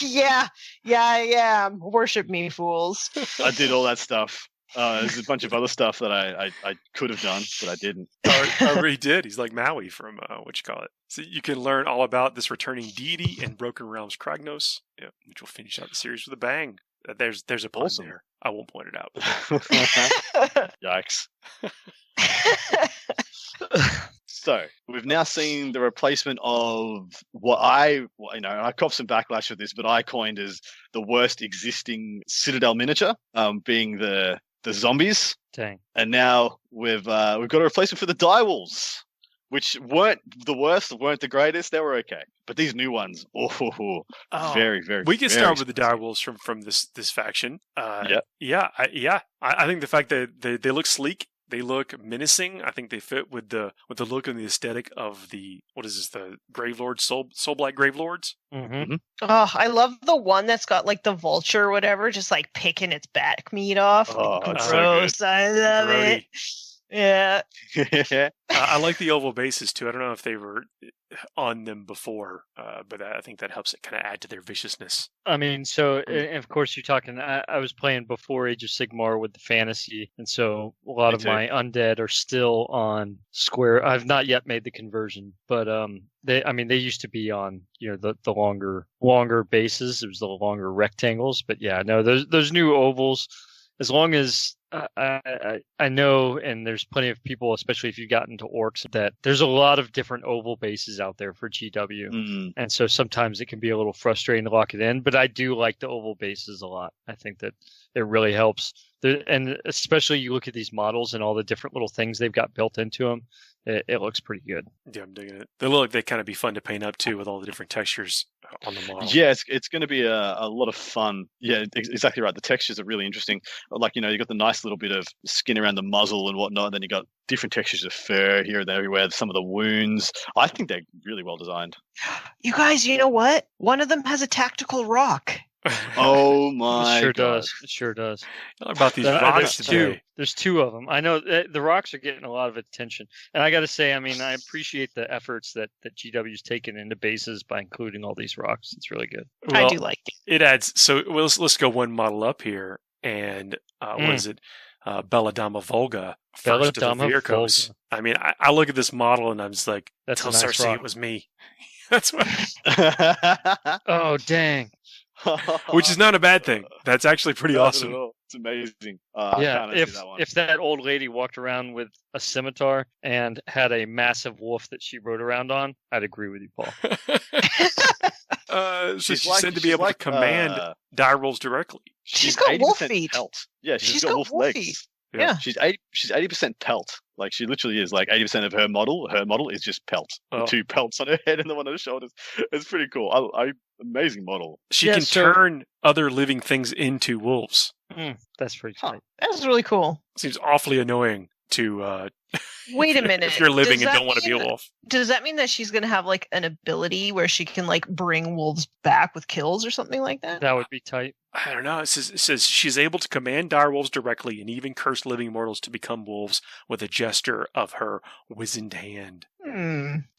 yeah, I am. Worship me, fools. I did all that stuff. There's a bunch of other stuff that I could have done, but I didn't. Or he did. He's like Maui from So you can learn all about this returning deity in Broken Realms Kragnos, which will finish out the series with a bang. There's a pun there. I won't point it out. Yikes. So we've now seen the replacement of what I copped some backlash for this, but I coined as the worst existing Citadel miniature, being the zombies. Dang. And now we've got a replacement for the direwolves which weren't the worst, weren't the greatest. They were okay, but these new ones, very, very. We can very start with the expensive. direwolves from this faction. Yep. I think the fact that they look sleek, they look menacing. I think they fit with the look and the aesthetic of the the Gravelords, Soulblight Gravelords. Mm-hmm. Oh, I love the one that's got like the vulture or whatever, just like picking its back meat off. Oh, Like, it's so gross. I love Grody. it. Yeah. I like the oval bases too. I don't know if they were on them before, but I think that helps it kind of add to their viciousness. I mean, so and of course you're talking. I was playing before Age of Sigmar with the fantasy, and so a lot Me of too. my undead are still on square. I've not yet made the conversion, but they used to be on the longer bases. It was the longer rectangles, but yeah, no, those new ovals. As long as I know, and there's plenty of people, especially if you got into orcs, that there's a lot of different oval bases out there for GW. Mm. And so sometimes it can be a little frustrating to lock it in, but I do like the oval bases a lot. I think that it really helps. And especially you look at these models and all the different little things they've got built into them. It looks pretty good. Yeah, I'm digging it. They look like they kind of be fun to paint up too with all the different textures on the model. Yeah, it's going to be a lot of fun. Yeah, exactly right. The textures are really interesting. Like, you got the nice little bit of skin around the muzzle and whatnot, and then you got different textures of fur here and everywhere, some of the wounds. I think they're really well designed. You guys, you know what? One of them has a tactical rock. Oh my It sure God. does. It sure does. About these rocks today. There's two of them. I know the rocks are getting a lot of attention, and I got to say, I mean, I appreciate the efforts that GW's taken into bases by including all these rocks. It's really good. I Well, do like it. It adds. So let's go one model up here, and what is it? Belladama Volga, first of the Belladama Virkos. Volga. I mean, I look at this model and I'm just like, That's tell a nice Cersei rock. it was me. That's what. Oh dang! Which is not a bad thing. That's actually pretty Not at awesome. all. It's amazing. I Yeah, can't unsee that one. if that old lady walked around with a scimitar and had a massive wolf that she rode around on, I'd agree with you, Paul. So she's like- said to be she's able like, to command dire rolls directly. She's got wolf 80% feet. Pelt. Yeah, She's got got wolf wolf legs. feet. Yeah. Yeah. She's 80% pelt. Like, she literally is. Like, 80% of her model is just pelt. Oh. The 2 pelts on her head and the one on her shoulders. It's pretty cool. Amazing model. She Yeah, can so- turn other living things into wolves. That's pretty Huh. tight. That's really cool. Seems awfully annoying to Wait a minute. if you're living Does and that don't want to be a mean- wolf. Does that mean that she's going to have like an ability where she can like bring wolves back with kills or something like that? That would be tight. I don't know. It says she's able to command dire wolves directly and even curse living mortals to become wolves with a gesture of her wizened hand.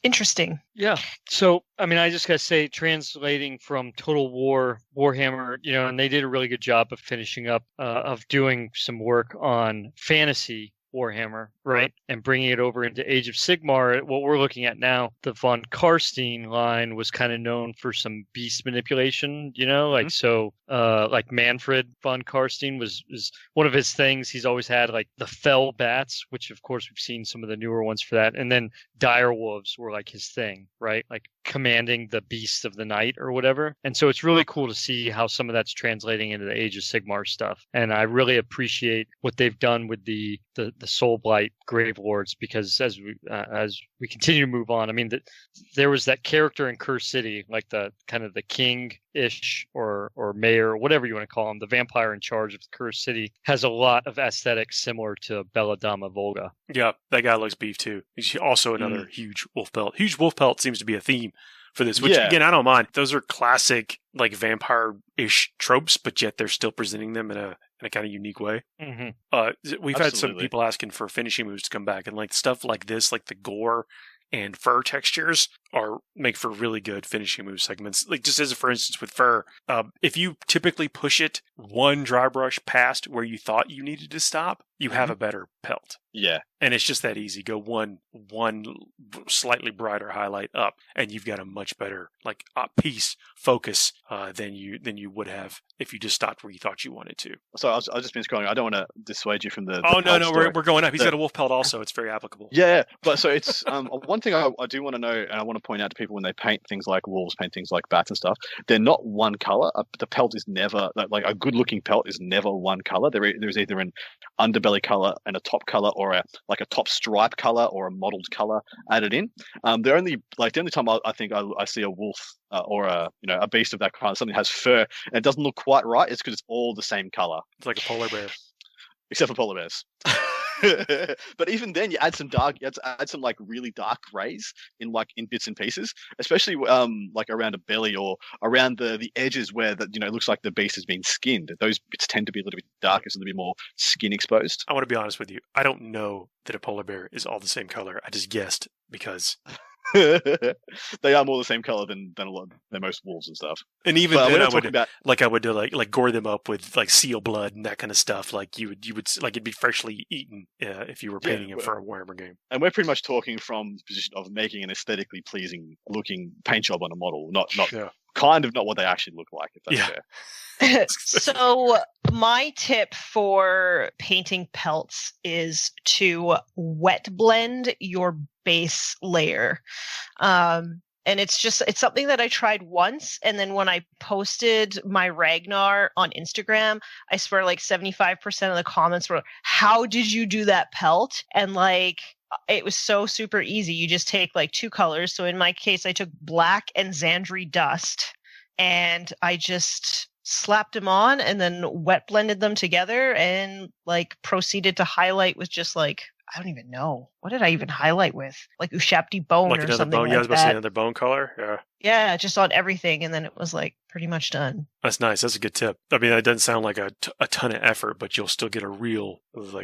Interesting. Yeah. So, I mean, I just got to say, translating from Total War, Warhammer, and they did a really good job of finishing up, of doing some work on fantasy Warhammer, right? And bringing it over into Age of Sigmar. What we're looking at now, the von Karstein line was kind of known for some beast manipulation, like so, like Manfred von Karstein was one of his things. He's always had like the fell bats, which of course we've seen some of the newer ones for that. And then dire wolves were like his thing, right? Like commanding the beasts of the night or whatever. And so it's really cool to see how some of that's translating into the Age of Sigmar stuff. And I really appreciate what they've done with the Soulblight Grave Lords, because as we continue to move on, I mean, there was that character in Curse City, like the kind of the king-ish or mayor, or whatever you want to call him, the vampire in charge of the Curse City, has a lot of aesthetics similar to Belladama Volga. Yeah, that guy looks beef too. He's also another huge wolf pelt. Huge wolf pelt seems to be a theme for this, which again, I don't mind. Those are classic like vampire-ish tropes, but yet they're still presenting them in a kind of unique way. Mm-hmm. We've had some people asking for finishing moves to come back, and like stuff like this, like the gore and fur textures make for really good finishing move segments. Like just as for instance with fur, if you typically push it one dry brush past where you thought you needed to stop, you have a better pelt. Yeah. And it's just that easy. Go one slightly brighter highlight up, and you've got a much better like piece focus than you would have if you just stopped where you thought you wanted to. So I've just been scrolling. I don't want to dissuade you from the. Oh pelt no, story. we're going up. He's got a wolf pelt also. It's very applicable. Yeah, but so it's one thing I do want to know, and I want to point out to people when they paint things like wolves, paint things like bats and stuff, they're not one color. The pelt is never, like a good looking pelt is never one color. There's either an underbelly color and a top color, or a top stripe color or a mottled color added in. The only time I think I see a wolf or a beast of that kind, something that has fur and it doesn't look quite right, is because it's all the same color. It's like a polar bear. Except for polar bears. But even then, you add some like really dark grays in bits and pieces, especially like around a belly or around the edges where it looks like the beast has been skinned. Those bits tend to be a little bit darker, so there'll be more skin exposed. I want to be honest with you. I don't know that a polar bear is all the same color. I just guessed because they are more the same color than most wolves and stuff. And even then, I would gore them up with like seal blood and that kind of stuff. Like you would like it'd be freshly eaten if you were painting it for a Warhammer game. And we're pretty much talking from the position of making an aesthetically pleasing looking paint job on a model, not what they actually look like. If that's fair. So my tip for painting pelts is to wet blend your base layer. And it's something that I tried once. And then when I posted my Ragnar on Instagram, I swear like 75% of the comments were, how did you do that pelt? And it was so super easy. You just take like two colors. So in my case, I took black and Xandri dust, and I just slapped them on and then wet blended them together and proceeded to highlight with just I don't even know. What did I even highlight with? Like Ushabti bone or something bone. like I was about to that. say another bone color. Yeah. Yeah, just on everything, and then it was pretty much done. That's nice. That's a good tip. I mean, it doesn't sound like a ton of effort, but you'll still get a real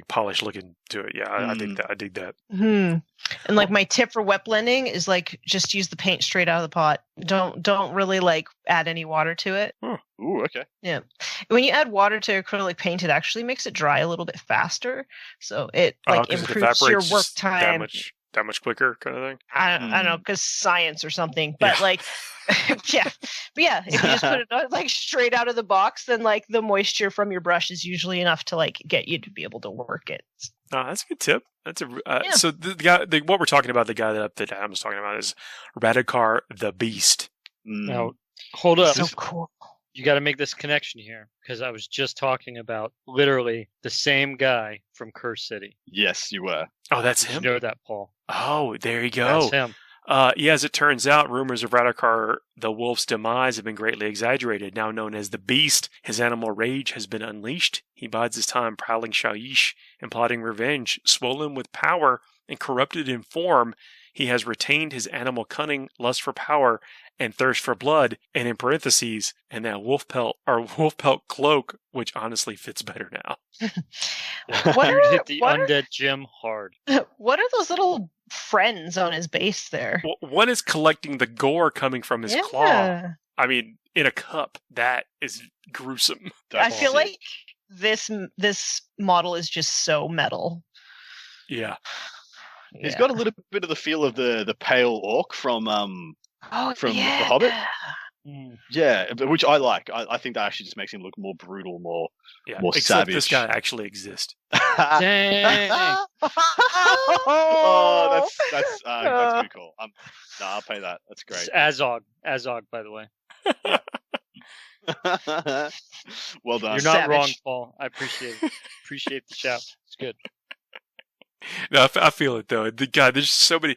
polished looking to it. Yeah, I dig that. I dig that. Mm-hmm. And my tip for wet blending is just use the paint straight out of the pot. Don't really add any water to it. Oh. Ooh, okay. Yeah. When you add water to acrylic paint, it actually makes it dry a little bit faster. So it improves your work time. That much quicker kind of thing? I don't know, because science or something. But yeah. But yeah, if you just put it straight out of the box, then the moisture from your brush is usually enough to get you to be able to work it. Oh, that's a good tip. That's so the guy. What we're talking about, the guy that I was talking about is Radikar the Beast. Now, hold up. So cool. You got to make this connection here, because I was just talking about literally the same guy from Curse City. Yes, you were. Oh, that's him? You know that, Paul. Oh, there you go. That's him. As it turns out, rumors of Radikar the Wolf's demise have been greatly exaggerated. Now known as the Beast, his animal rage has been unleashed. He bides his time prowling Shaiish and plotting revenge. Swollen with power and corrupted in form, he has retained his animal cunning, lust for power, and thirst for blood, and in parentheses, and that wolf pelt cloak, which honestly fits better now. You hit the undead gym hard. What are those little friends on his base there? One is collecting the gore coming from his claw. I mean, in a cup. That is gruesome. I feel like this model is just so metal. Yeah. He's got a little bit of the feel of the pale orc from The Hobbit. Yeah, which I like. I think that actually just makes him look more brutal, more savage. This guy actually exists. Dang. Oh, that's pretty cool. I'll pay that. That's great. It's Azog, by the way. Well done. You're not wrong, Paul. I appreciate it. Appreciate the shout. It's good. No, I feel it though. The guy, there's so many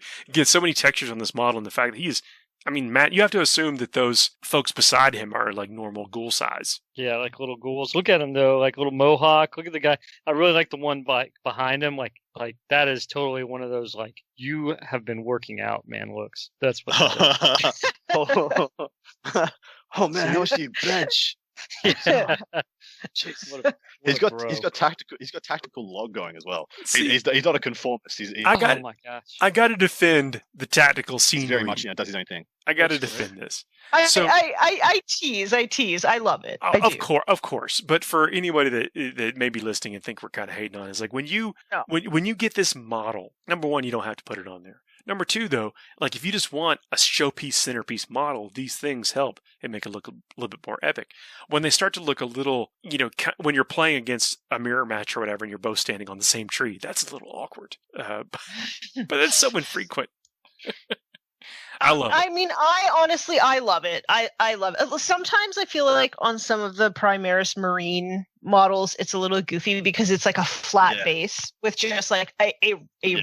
textures on this model, and the fact that he is. I mean, Matt, you have to assume that those folks beside him are like normal ghoul size. Yeah, like little ghouls. Look at him though, like little mohawk. Look at the guy. I really like the one behind him. Like that is totally one of those you have been working out, man. Looks. That's what. Oh man, how much do you bench? Yeah. He's got tactical log going as well. He's not a conformist. Oh my gosh! I got to defend the tactical scenery. He's very much does his own thing. I got to defend this. I tease. I love it. Of course. But for anybody that may be listening and think we're kind of hating on it, it's like when you get this model, number one, you don't have to put it on there. Number two, though, if you just want a showpiece, centerpiece model, these things help and make it look a little bit more epic. When they start to look a little, when you're playing against a mirror match or whatever and you're both standing on the same tree, that's a little awkward. But that's so infrequent. I love it. I mean, I love it. I love it. Sometimes I feel like on some of the Primaris Marine models, it's a little goofy because it's like a flat base with just like a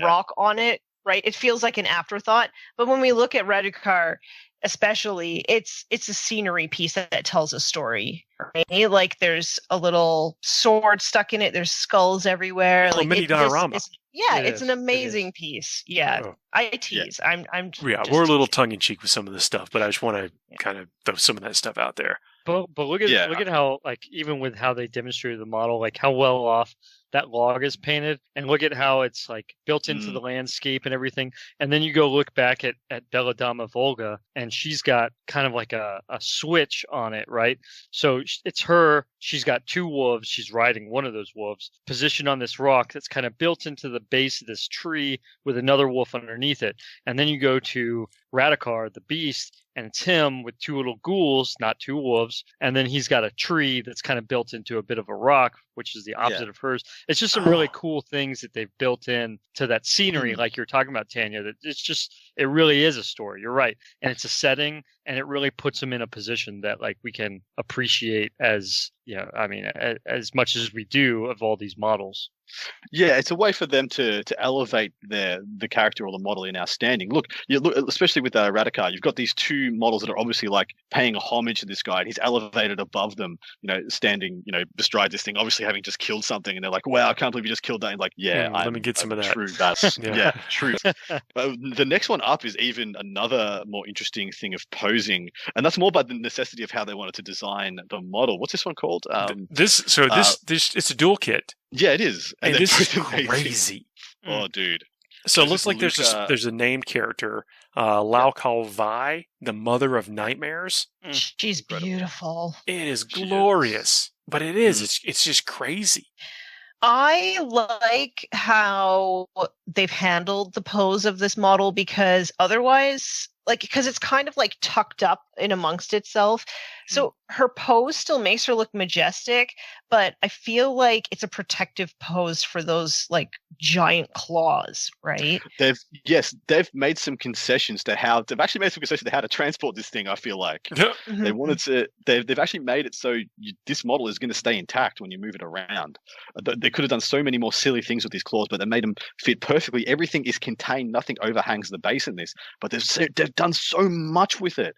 rock on it, right? It feels like an afterthought. But when we look at Redukar, especially, it's a scenery piece that tells a story, right? Like there's a little sword stuck in it. There's skulls everywhere. Like mini diorama. It's an amazing piece. Yeah, I tease. Yeah. We're a little tongue in cheek with some of this stuff, but I just want to kind of throw some of that stuff out there. But look at how, like, even with how they demonstrated the model, like how well off that log is painted, and look at how it's like built into the landscape and everything. And then you go look back at Belladama Volga, and she's got kind of like a switch on it, right? So it's her. She's got two wolves. She's riding one of those wolves, positioned on this rock that's kind of built into the base of this tree with another wolf underneath it. And then you go to Radukar, the beast, and it's him with two little ghouls, not two wolves. And then he's got a tree that's kind of built into a bit of a rock, which is the opposite of hers. It's just some really cool things that they've built in to that scenery, like you're talking about, Tanya, that it really is a story. You're right. And it's a setting, and it really puts them in a position that, like, we can appreciate as much as we do of all these models. Yeah, it's a way for them to elevate the character or the model in our standing. Look, especially with Radukar, you've got these two models that are obviously like paying a homage to this guy, and he's elevated above them, standing, bestride this thing, obviously having just killed something, and they're like, "Wow, I can't believe you just killed that." And like, let me get some of that. True, that's true. The next one up is even another more interesting thing of posing, and that's more about the necessity of how they wanted to design the model. What's this one called? This it's a dual kit. Yeah, it is. And this is crazy. Oh, dude. So it looks like there's a named character, Laukal Vi, the Mother of Nightmares. She's beautiful. It is glorious, but it is. It's just crazy. I like how they've handled the pose of this model because otherwise, because it's kind of like tucked up in amongst itself. So her pose still makes her look majestic, but I feel like it's a protective pose for those like giant claws, right? They've made some concessions to how to transport this thing. I feel like they wanted to. They've actually made it so this model is going to stay intact when you move it around. They could have done so many more silly things with these claws, but they made them fit perfectly. Everything is contained. Nothing overhangs the base in this. But they've done so much with it.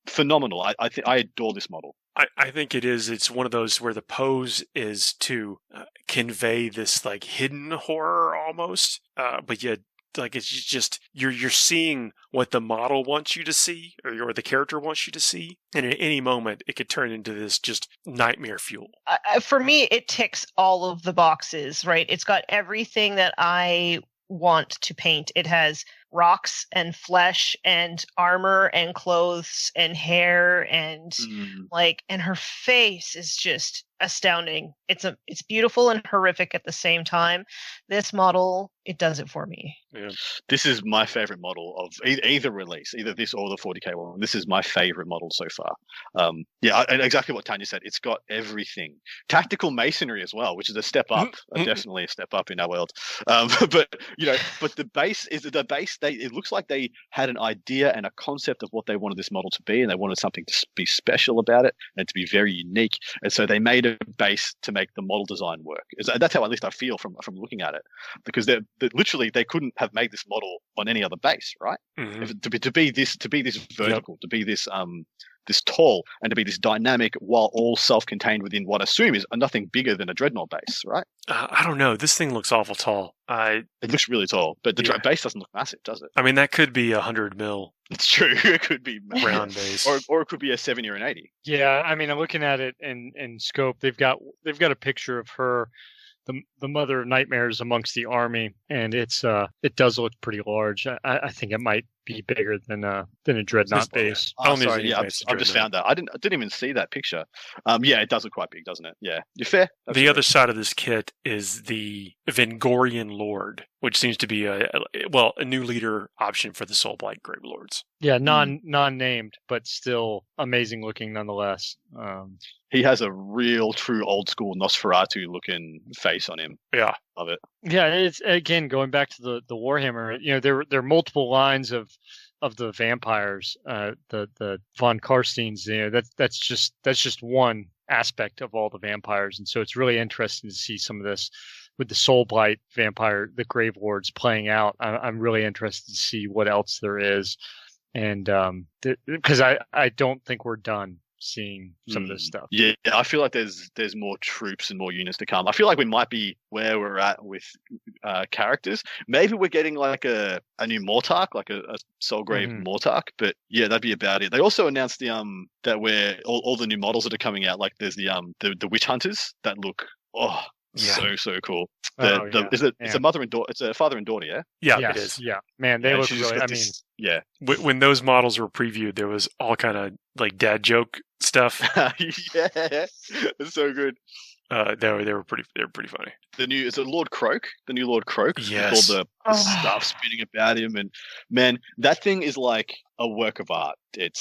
Phenomenal. I adore this model. I think it is. It's one of those where the pose is to convey this like hidden horror almost, but yet like it's just you're seeing what the model wants you to see, or the character wants you to see, and at any moment it could turn into this just nightmare fuel. For me, it ticks all of the boxes. Right? It's got everything that I want to paint. It has rocks and flesh and armor and clothes and hair and and her face is just astounding. It's beautiful and horrific at the same time. This model, it does it for me. Yeah. This is my favorite model of either release, either this or the 40k one. This is my favorite model so far. And exactly what Tanya said. It's got everything. Tactical masonry as well, which is a step up, definitely a step up in our world. But the base. It looks like they had an idea and a concept of what they wanted this model to be, and they wanted something to be special about it and to be very unique. And so they made a base to make the model design work. That's how at least I feel from looking at it, because they literally they couldn't have made this model on any other base, right? To be this vertical, to be this tall, and to be this dynamic while all self-contained within what I assume is nothing bigger than a dreadnought base, right? I don't know. This thing looks awful tall. It looks really tall, but the base doesn't look massive, does it? I mean, that could be 100 mil. It's true. It could be round base, or it could be a 70 or an 80. Yeah, I mean, I'm looking at it in scope. They've got a picture of her, the Mother of Nightmares amongst the army, and it does look pretty large. I think it might be bigger than a dreadnought base. I've just found that. I didn't even see that picture. It does look quite big, doesn't it? Yeah, you're fair. The other side of this kit is the Vengorian Lord, which seems to be a new leader option for the Soulblight Grave Lords. Yeah, non-named, but still amazing looking nonetheless. He has a real, true, old school Nosferatu looking face on him. Yeah, love it. Yeah, it's again going back to the Warhammer. There are multiple lines of of the vampires, the von Karsteins, that's just one aspect of all the vampires, and so it's really interesting to see some of this with the Soulblight vampire, the Grave Lords playing out. I'm really interested to see what else there is, and because I don't think we're done seeing some of this stuff. Yeah, I feel like there's more troops and more units to come. I feel like we might be where we're at with characters. Maybe we're getting like a new Mortarch, like a Soulgrave Mortarch, but yeah, that'd be about it. They also announced the that where all the new models that are coming out, like there's the Witch Hunters that look so cool. It's a mother and daughter. It's a father and daughter. Yeah. Yeah, yes, it is. Yeah, man, they look really. Yeah. When those models were previewed, there was all kind of like dad joke stuff. Yeah, it's so good. They were pretty funny. Is it Lord Croak? The new Lord Croak? Yes. With all the stuff spinning about him, and man, that thing is like a work of art. It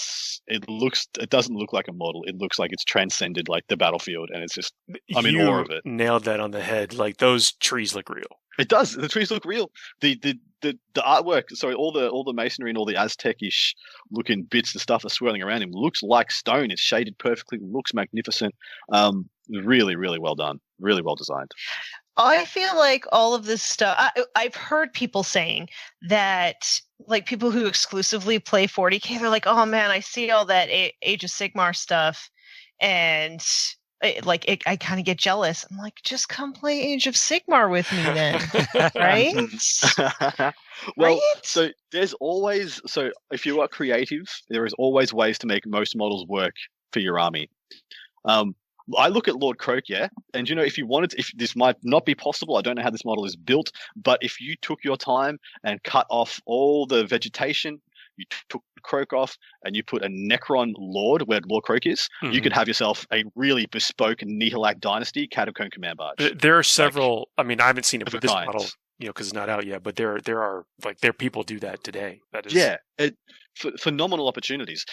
doesn't look like a model. It looks like it's transcended like the battlefield, and it's just I'm in awe of it. Nailed that on the head. Like those trees look real. It does. The trees look real. The artwork. Sorry, all the masonry and all the Aztec-ish looking bits and stuff that's swirling around him looks like stone. It's shaded perfectly. Looks magnificent. Really, really well done. Really well designed. I feel like all of this stuff, I've heard people saying that, like people who exclusively play 40k, they're like, oh man, I see all that Age of Sigmar stuff, and I kind of get jealous. I'm like, just come play Age of Sigmar with me then, right? Well, so there's always, if you are creative, there is always ways to make most models work for your army. I look at Lord Croak, and if this might not be possible, I don't know how this model is built, but if you took your time and cut off all the vegetation, you took Croak off, and you put a Necron Lord where Lord Croak is, you could have yourself a really bespoke Nihilak Dynasty Catacomb Command Barge. There are several. I mean, I haven't seen it with this model, because it's not out yet. But there are people do that today. That is, phenomenal opportunities.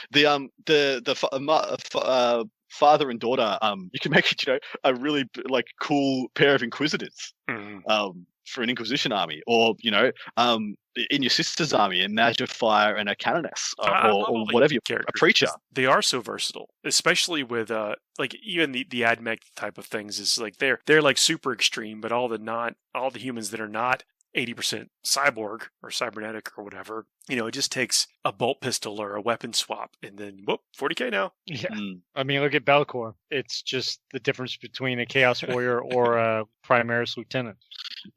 Father and daughter, you can make it, a really like cool pair of Inquisitors for an Inquisition army, or in your sister's army, a Magifier and a Canoness, or whatever, a Preacher. They are so versatile, especially with like even the AdMech type of things. Is like they're like super extreme, but all the humans that are not 80% cyborg or cybernetic or whatever, it just takes a bolt pistol or a weapon swap, and then 40k now. Yeah, I mean, look at Belcour. It's just the difference between a Chaos Warrior or a Primaris Lieutenant.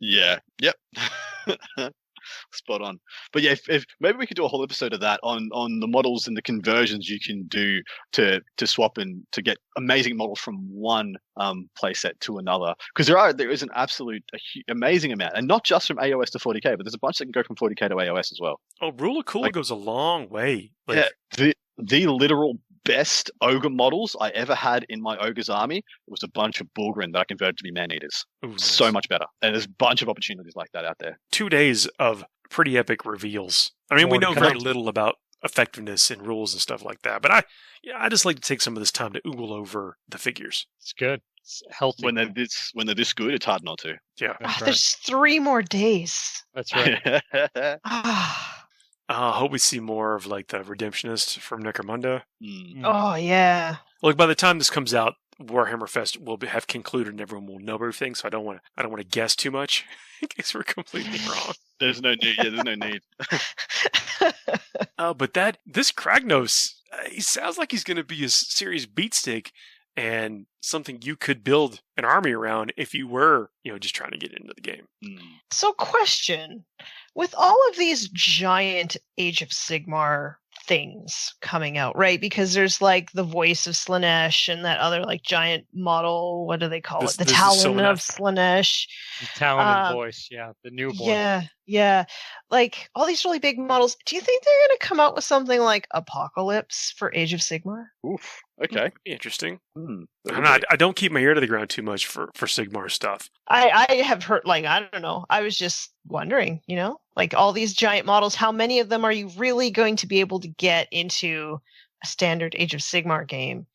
Yeah. Yep. Spot on. But yeah, if maybe we could do a whole episode of that on the models and the conversions you can do to swap and to get amazing models from one playset to another, because there is an absolute amazing amount, and not just from AOS to 40k, but there's a bunch that can go from 40k to AOS as well. Oh, Rule of Cool goes a long way. The literal best ogre models I ever had in my ogre's army was a bunch of Bullgrin that I converted to be man-eaters. Ooh, nice. So much better. And there's a bunch of opportunities like that out there. 2 days of pretty epic reveals. I mean, we know very little about effectiveness and rules and stuff like that, but I just like to take some of this time to oogle over the figures. It's good. It's healthy. When they're this good, it's hard not to. Yeah. There's 3 more days. That's right. I hope we see more of like the Redemptionist from Necromunda. Oh yeah. Look, by the time this comes out, WarhammerFest will have concluded, and everyone will know everything. So I don't want to guess too much in case we're completely wrong. There's no need. Yeah, there's no need. But this Kragnos, he sounds like he's going to be a serious beatstick and something you could build an army around if you were, just trying to get into the game. So, question: with all of these giant Age of Sigmar things coming out, right? Because there's like the voice of Slaanesh and that other like giant model. What do they call it? The Talon of Slaanesh. The Talon and voice, yeah, the new boy. Yeah. Like all these really big models. Do you think they're going to come out with something like Apocalypse for Age of Sigmar? Oof. Okay. Interesting. I don't keep my ear to the ground too much for Sigmar stuff. I have heard, I don't know. I was just wondering, like all these giant models, how many of them are you really going to be able to get into a standard Age of Sigmar game?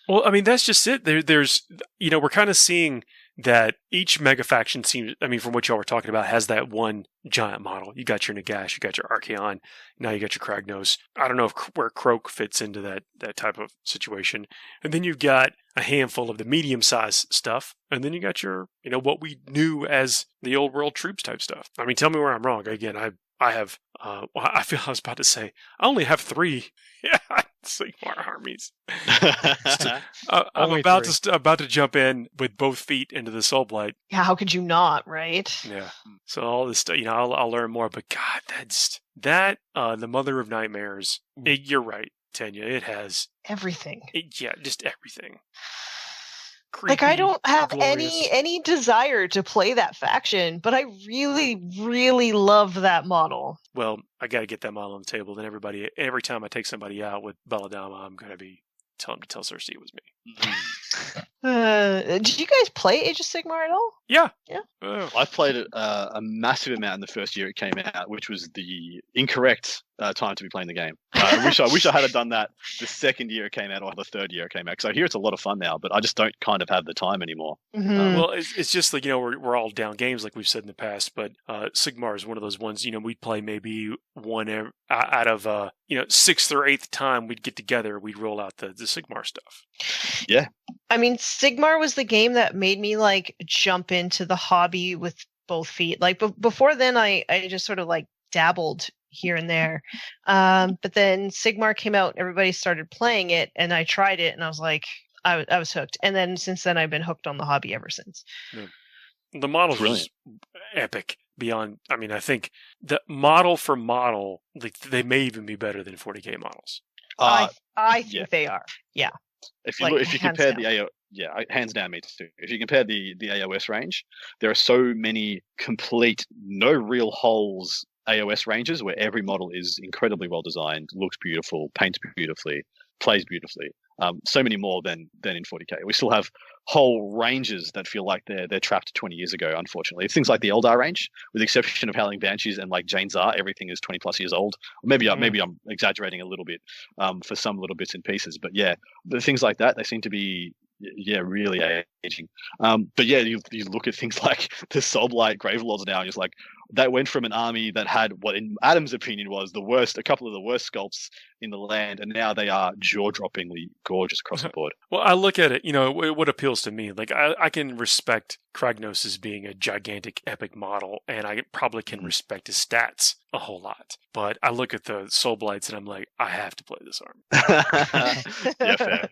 Well, I mean, that's just it. There's we're kind of seeing that each mega faction seems, I mean, from what y'all were talking about, has that one giant model. You got your Nagash, you got your Archaon, now you got your Kragnos. I don't know where Croak fits into that type of situation. And then you've got a handful of the medium-sized stuff, and then you got your, what we knew as the old world troops type stuff. I mean, tell me where I'm wrong. Again, I have, I feel I was about to say, I only have 3 Sigmar armies. I'm about to jump in with both feet into the Soulblight. Yeah, how could you not, right? Yeah. So all this stuff, I'll learn more, but God, the Mother of Nightmares, you're right, Tanya, it has everything. Just everything. Creepy, I don't have glorious. any desire to play that faction, but I really, really love that model. Well, I got to get that model on the table. Then every time I take somebody out with Belladama, I'm going to be telling them to tell Cersei it was me. Did you guys play Age of Sigmar at all? Yeah. I played it a massive amount in the first year it came out, which was the incorrect time to be playing the game. I wish I had done that the second year it came out or the third year it came out. Because I hear it's a lot of fun now, but I just don't kind of have the time anymore. Mm-hmm. Well, it's just like, we're all down games like we've said in the past, but Sigmar is one of those ones, we'd play maybe one out of, 6th or 8th time we'd get together, we'd roll out the Sigmar stuff. Yeah. I mean, Sigmar was the game that made me jump into the hobby with both feet. Before then, I just sort of dabbled here and there. But then Sigmar came out, everybody started playing it, and I tried it, and I was I was hooked. And then since then, I've been hooked on the hobby ever since. Yeah. The model's just epic beyond. I mean, I think the model for model, they may even be better than 40k models. I think they are. Yeah. If you compare the AO, hands down, me too. If you compare the AOS range, there are so many complete, no real holes AOS ranges where every model is incredibly well designed, looks beautiful, paints beautifully, plays beautifully. So many more than in 40k. We still have whole ranges that feel like they're trapped 20 years ago, unfortunately. Things like the Eldar range, with the exception of Howling Banshees and Jane Czar, everything is 20 plus years old. Maybe I'm exaggerating a little bit for some little bits and pieces, but the things like that, they seem to be really aging. But you look at things like the Soulblight Gravelords now, and you're like, that went from an army that had what in Adam's opinion was a couple of the worst sculpts in the land, and now they are jaw-droppingly gorgeous across the board. Well, I look at it, what appeals to me, I can respect Kragnos as being a gigantic epic model, and I probably can respect his stats a whole lot. But I look at the Soulblights and I'm like, I have to play this army. Yeah, fair.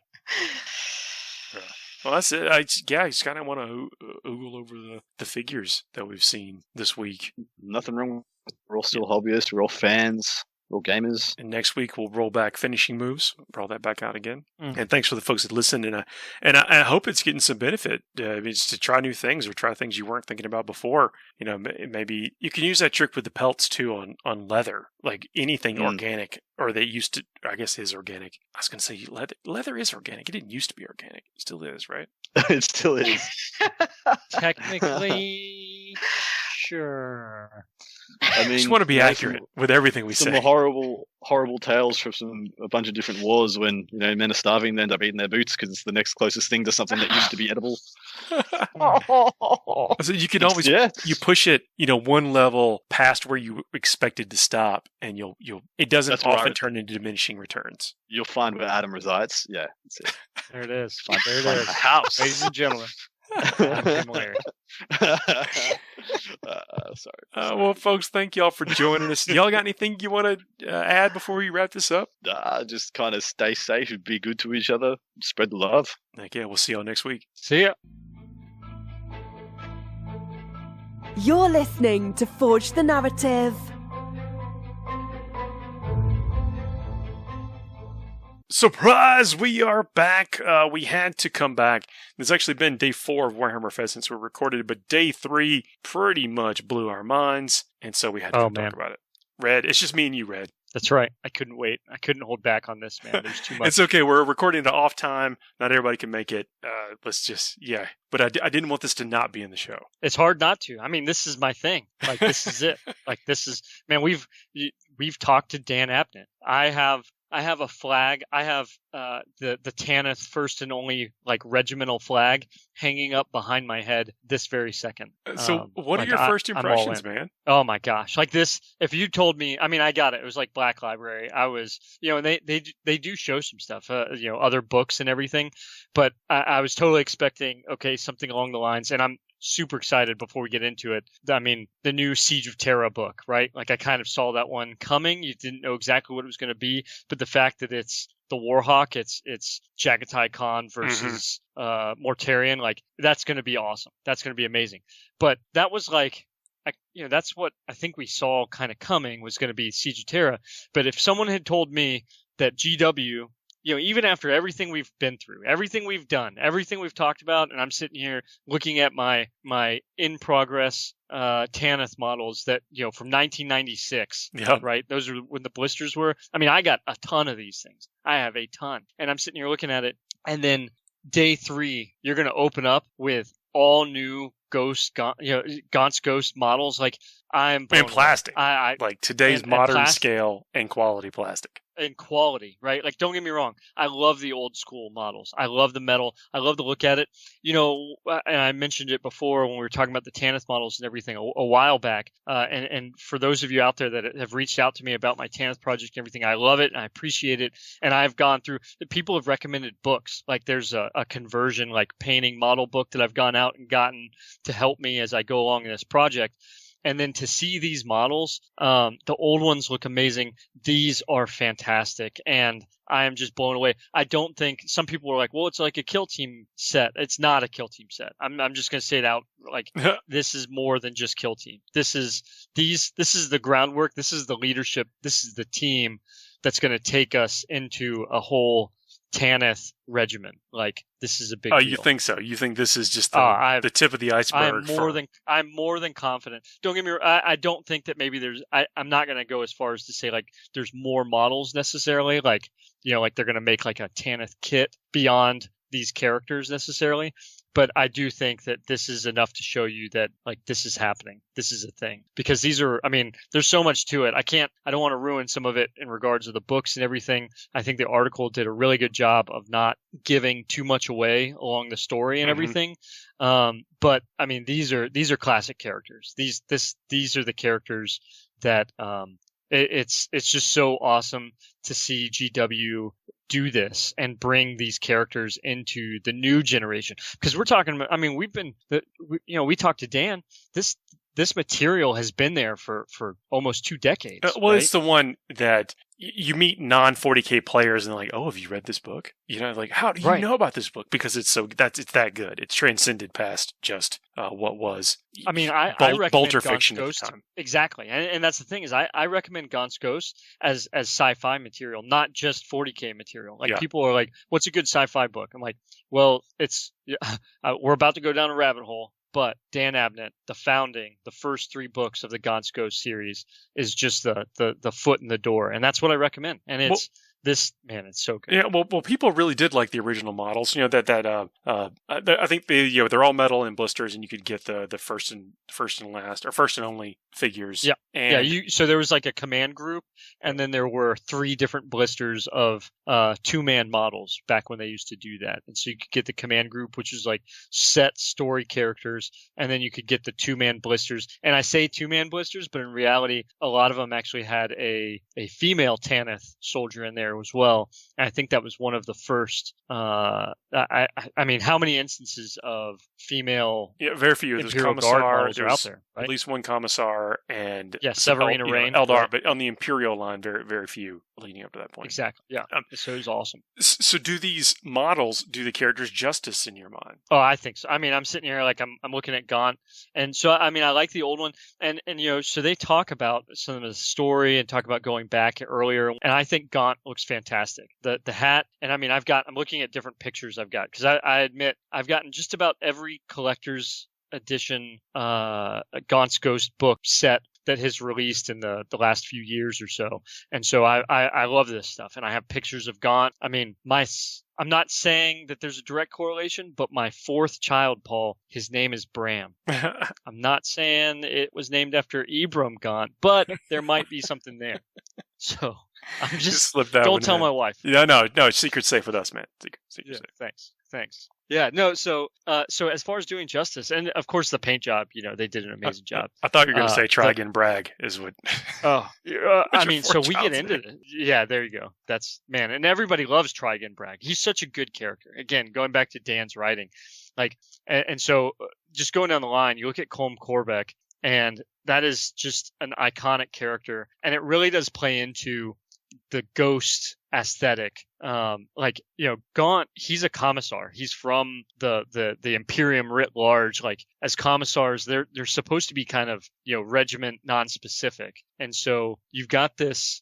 Well, that's it. I just kind of want to oogle over the figures that we've seen this week. Nothing wrong. We're all still hobbyists. We're all fans. We're all gamers. And next week we'll roll back finishing moves. Roll that back out again. Mm-hmm. And thanks for the folks that listened. And I hope it's getting some benefit. It's to try new things or try things you weren't thinking about before. Maybe you can use that trick with the pelts too on leather, like anything organic, or they used to. I guess is organic. I was going to say leather is organic. It didn't used to be organic. It still is, right? It still is. Technically, sure. I mean, just want to be accurate with everything we say. Some horrible tales from a bunch of different wars when men are starving, they end up eating their boots because it's the next closest thing to something that used to be edible. So you can always you push it one level past where you expected to stop, and it doesn't often turn into diminishing returns. You'll find where Adam resides. Yeah, that's it. There it is. Find a house, ladies and gentlemen. Sorry. Well, folks, thank y'all for joining us. Y'all got anything you want to add before we wrap this up? Just kind of stay safe and be good to each other. Spread the love. Okay, we'll see y'all next week. See ya. You're listening to Forge the Narrative. Surprise! We are back. We had to come back. It's actually been day 4 of WarhammerFest since we recorded it, but day 3 pretty much blew our minds, and so we had to talk about it. Red, it's just me and you, Red. That's right. I couldn't wait. I couldn't hold back on this, man. There's too much. It's okay. We're recording it off time. Not everybody can make it. Let's just, But I didn't want this to not be in the show. It's hard not to. I mean, this is my thing. This is it. Man, we've talked to Dan Abnett. I have a flag. I have the Tanith first and only like regimental flag hanging up behind my head this very second. So what are like, your first impressions, man? Oh my gosh. Like this, if you told me, I mean, I got it. It was like Black Library. I was, and they do show some stuff, other books and everything, but I was totally expecting, okay, something along the lines, and I'm super excited before we get into it. I mean, the new Siege of Terra book, right? Like I kind of saw that one coming. You didn't know exactly what it was going to be, but the fact that it's the Warhawk, it's Jagatai Khan versus Mortarion, like that's going to be awesome. That's going to be amazing. But that was like, that's what I think we saw kind of coming was going to be Siege of Terra. But if someone had told me that GW, even after everything we've been through, everything we've done, everything we've talked about, and I'm sitting here looking at my in progress Tanith models that from 1996, right? Those are when the blisters were. I mean, I got a ton of these things. I have a ton, and I'm sitting here looking at it, and then day 3, you're going to open up with all new Gaunt's Ghost models. Like I'm in plastic, I like today's modern scale and quality plastic. And quality, right? Like, don't get me wrong. I love the old school models. I love the metal. I love to look at it. And I mentioned it before when we were talking about the Tanith models and everything a while back. And for those of you out there that have reached out to me about my Tanith project and everything, I love it and I appreciate it. And I've gone through, people have recommended books. Like there's a conversion, like painting model book that I've gone out and gotten to help me as I go along in this project. And then to see these models, the old ones look amazing. These are fantastic. And I am just blown away. I don't think some people are like, well, it's like a Kill Team set. It's not a Kill Team set. I'm just going to say it out. Like this is more than just Kill Team. This is the groundwork. This is the leadership. This is the team that's going to take us into a whole Tanith regimen. Like this is a big deal. You think so? You think this is just the tip of the iceberg? I'm more than confident. Don't get me wrong. I don't think that maybe I'm not going to go as far as to say like there's more models necessarily. Like like they're going to make like a Tanith kit beyond these characters necessarily. But I do think that this is enough to show you that like this is happening. This is a thing because these are, I mean, there's so much to it. I don't want to ruin some of it in regards to the books and everything. I think the article did a really good job of not giving too much away along the story and everything. But I mean, these are classic characters. These are the characters that, it's just so awesome to see GW do this and bring these characters into the new generation. Because we're talking about, I mean, we talked to Dan. This material has been there for almost 2 decades. Well, right? It's the one that you meet non-40k players and they're like, oh, have you read this book? Like, how do you know about this book? Because it's that good. It's transcended past just what was. I mean, I recommend Bolter Gaunt's fiction Ghost. at the time. Exactly. And that's the thing is I recommend Gaunt's Ghost as sci-fi material, not just 40k material. Like people are like, what's a good sci-fi book? I'm like, well, we're about to go down a rabbit hole. But Dan Abnett, The Founding, the first 3 books of the Gaunt's Ghost series is just the foot in the door. And that's what I recommend. And it's it's so good. Yeah, well, people really did like the original models. I think they're all metal and blisters, and you could get the first and last or first and only figures. Yeah, and so there was like a command group, and then there were 3 different blisters of 2-man models back when they used to do that. And so you could get the command group, which is like set story characters, and then you could get the 2-man blisters. And I say 2-man blisters, but in reality, a lot of them actually had a female Tanith soldier in there as well. And I think that was one of the first. I mean, how many instances of female? Yeah, very few. There's Imperial Guard models are out there, right? At least one Commissar and Severina Rain, Eldar, right? But on the Imperial line, very very few leading up to that point. Exactly. Yeah. So it was awesome. So do these models do the characters justice in your mind? Oh, I think so. I mean, I'm sitting here like I'm looking at Gaunt, and so I mean, I like the old one, and so they talk about some of the story and talk about going back earlier, and I think Gaunt looks fantastic. The hat, and I mean, I'm looking at different pictures I've got because I admit I've gotten just about every collector's edition Gaunt's Ghost book set that has released in the last few years or so. And so I love this stuff. And I have pictures of Gaunt. I mean, I'm not saying that there's a direct correlation, but my 4th child, Paul, his name is Bram. I'm not saying it was named after Ibram Gaunt, but there might be something there. So I'm just slip that don't one tell in. my wife. Yeah, no, secret's safe with us, man. Secret's safe. Thanks. Yeah, no. So as far as doing justice, and of course the paint job, they did an amazing job. I thought you were going to say try again, brag is what. I mean, so we get into it. Yeah, there you go. That's man, and everybody loves Try Again Bragg. He's such a good character. Again, going back to Dan's writing, and so just going down the line, you look at Colm Corbeck, and that is just an iconic character, and it really does play into the ghost aesthetic. Gaunt, he's a commissar. He's from the Imperium writ large. Like, as commissars, they're supposed to be kind of, regiment non-specific. And so you've got this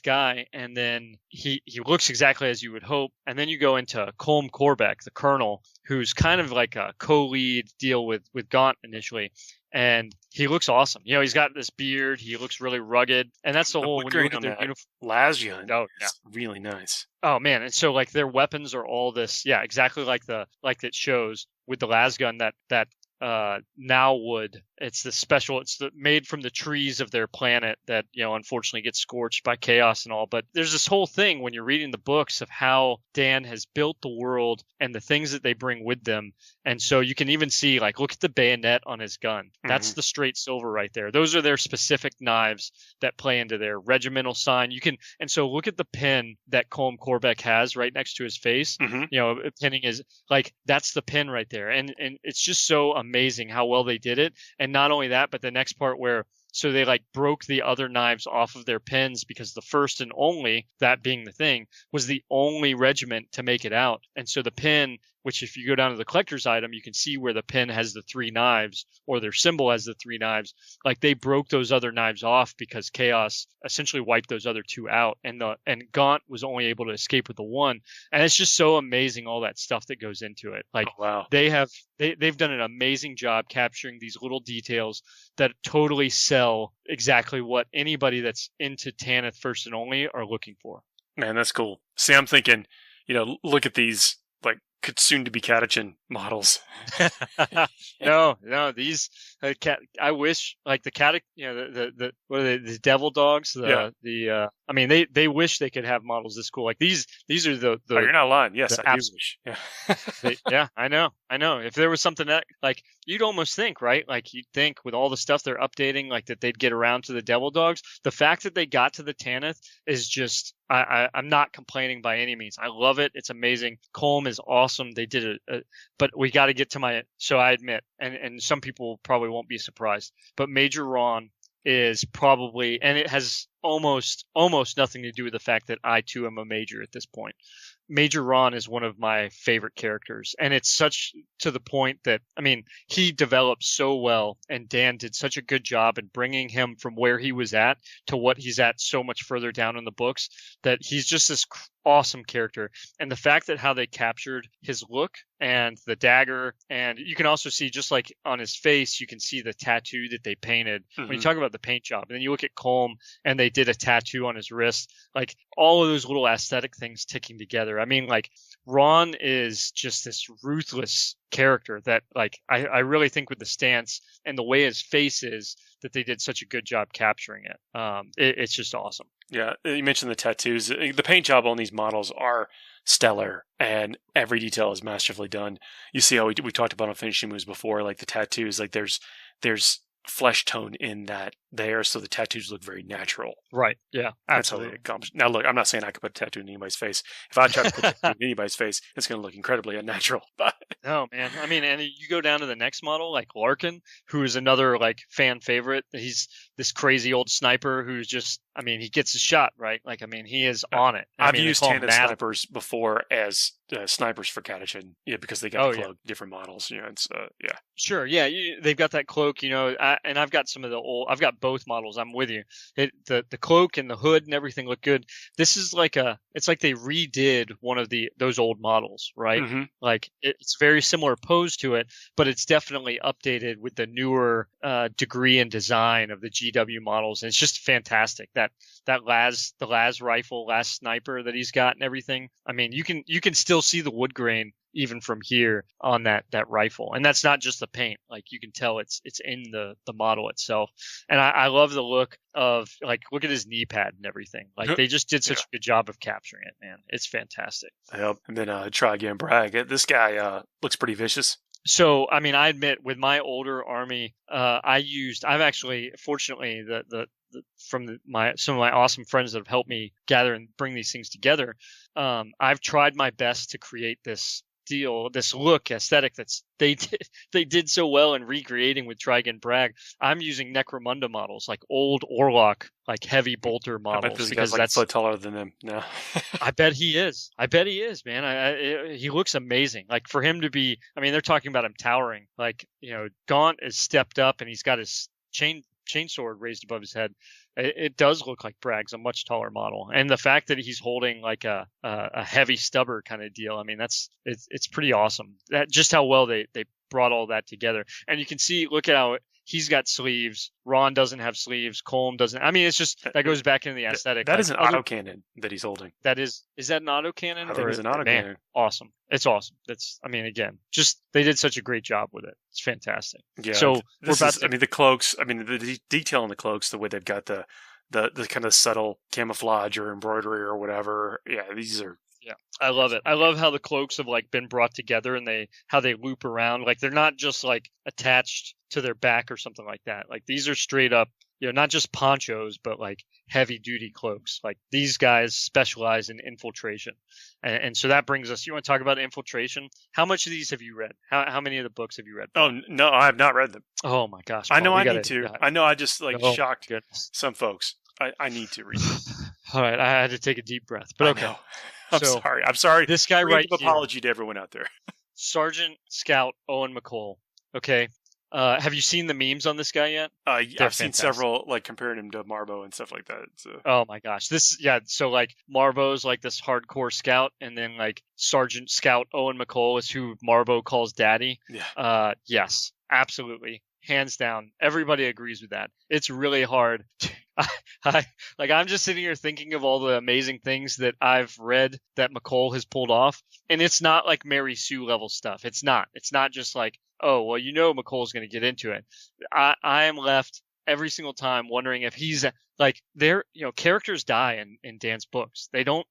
guy, and then he looks exactly as you would hope. And then you go into Colm Corbeck, the colonel, who's kind of like a co-lead deal with Gaunt initially. And he looks awesome. He's got this beard. He looks really rugged. And that's the whole, when you look at their uniform. Lasgun. Oh, yeah. It's really nice. Oh man. And so their weapons are all this, yeah, exactly like it shows with the lasgun that now wood. It's made from the trees of their planet that, unfortunately gets scorched by chaos and all. But there's this whole thing when you're reading the books of how Dan has built the world and the things that they bring with them. And so you can even see, look at the bayonet on his gun. That's the straight silver right there. Those are their specific knives that play into their regimental sign. And so look at the pin that Colm Corbeck has right next to his face. Pinning is that's the pin right there. And it's just so amazing how well they did it. And not only that, but the next part where, so they broke the other knives off of their pins because the first and only, that being the thing, was the only regiment to make it out. And so the pin, which if you go down to the collector's item, you can see where the pin has the 3 knives, or their symbol has the 3 knives. They broke those other knives off because chaos essentially wiped those other 2 out, and Gaunt was only able to escape with the 1. And it's just so amazing, all that stuff that goes into it. Wow. They've done an amazing job capturing these little details that totally sell exactly what anybody that's into Tanith First and Only are looking for. Man, that's cool. See, I'm thinking, look at these could soon to be Catachan models. No, these I wish the cat, the what are they, the devil dogs, I mean they wish they could have models this cool. These are the oh, you're not lying. Yes, I do wish. Yeah. Yeah, I know. If there was something that you'd almost think, right? You'd think with all the stuff they're updating, that they'd get around to the devil dogs. The fact that they got to the Tanith is just, I'm not complaining by any means. I love it. It's amazing. Colm is awesome. They did it, but we got to get to so I admit, and some people probably won't be surprised, but Major Ron is probably, and it has almost nothing to do with the fact that I too am a major at this point. Major Ron is one of my favorite characters, and it's such to the point that, he developed so well, and Dan did such a good job in bringing him from where he was at to what he's at so much further down in the books, that he's just this awesome character. And the fact that how they captured his look and the dagger, and you can also see just on his face, you can see the tattoo that they painted. When you talk about the paint job, and then you look at Colm and they did a tattoo on his wrist, all of those little aesthetic things ticking together. Ron is just this ruthless character that I really think with the stance and the way his face is, that they did such a good job capturing it. It's just awesome. Yeah, you mentioned the tattoos. The paint job on these models are stellar, and every detail is masterfully done. You see how we talked about on finishing moves before, the tattoos, there's flesh tone in that there, so the tattoos look very natural. Right. Yeah. Absolutely. Now, look, I'm not saying I could put a tattoo in anybody's face. If I try to put a tattoo in anybody's face, it's going to look incredibly unnatural. No, man. And you go down to the next model, Larkin, who is another fan favorite. He's this crazy old sniper who's just, he gets his shot, right? He is on it. I've used Tanith snipers before as snipers for Catachan, because they got the cloak, different models. It's yeah. Sure. Yeah. They've got that cloak, and I've got some of I've got both models. I'm with you. The cloak and the hood and everything look good. This is it's like they redid one of those old models, right? It's very similar pose to it, but it's definitely updated with the newer degree and design of the GW models. And it's just fantastic. the las rifle, las sniper that he's got and everything. I mean, you can still see the wood grain even from here on that rifle. And that's not just the paint. Like, you can tell it's in the model itself. And I love the look of, like, look at his knee pad and everything. Like, they just did such a good job of capturing it, man. It's fantastic. Yep. And then try again, brag. This guy looks pretty vicious. So, I mean, I admit, with my older army, I've actually, fortunately, some of my awesome friends that have helped me gather and bring these things together, I've tried my best to create this look aesthetic they did so well in recreating with Try Again Brag. I'm using Necromunda models, like old Orlok, like heavy bolter models. I bet this guy's like a foot taller than them. No. I bet he is, man. He looks amazing. Like, for him to be, I mean, they're talking about him towering. Like, Gaunt is stepped up and he's got his chainsword raised above his head. It does look like Bragg's a much taller model, and the fact that he's holding like a heavy stubber kind of deal, I mean, it's pretty awesome. That just how well they brought all that together, and you can see, look at how he's got sleeves. Ron doesn't have sleeves. Colm doesn't. I mean, it's just that goes back into the aesthetic. That is an autocannon that he's holding. Is that an autocannon? I think it's an autocannon. Awesome. It's awesome. I mean, again, just they did such a great job with it. It's fantastic. Yeah. So the cloaks. I mean, the detail in the cloaks, the way they've got the kind of subtle camouflage or embroidery or whatever. Yeah, these are. Yeah, I love it. I love how the cloaks have like been brought together and how they loop around. Like, they're not just like attached to their back or something like that. Like, these are straight up, not just ponchos, but like heavy duty cloaks. Like, these guys specialize in infiltration. And so that brings us, you want to talk about infiltration? How much of these have you read? How many of the books have you read? Oh, no, I have not read them. Oh my gosh. I know I need to. I know I just shocked some folks. I need to read them. All right. I had to take a deep breath, but okay. I'm sorry. This guy right here. Apology to everyone out there. Sergeant Scout Owen McCall. Okay. Have you seen the memes on this guy yet? I've seen several, like, comparing him to Marbo and stuff like that. So. Oh my gosh. So like Marbo's like this hardcore scout, and then like Sergeant Scout Owen McCall is who Marbo calls daddy. Yeah. Yes, absolutely. Hands down. Everybody agrees with that. It's really hard. I'm just sitting here thinking of all the amazing things that I've read that McCall has pulled off. And it's not like Mary Sue level stuff. It's not just like, oh, well, McCall's going to get into it. I am left every single time wondering if he's like, characters die in Dan's books. They don't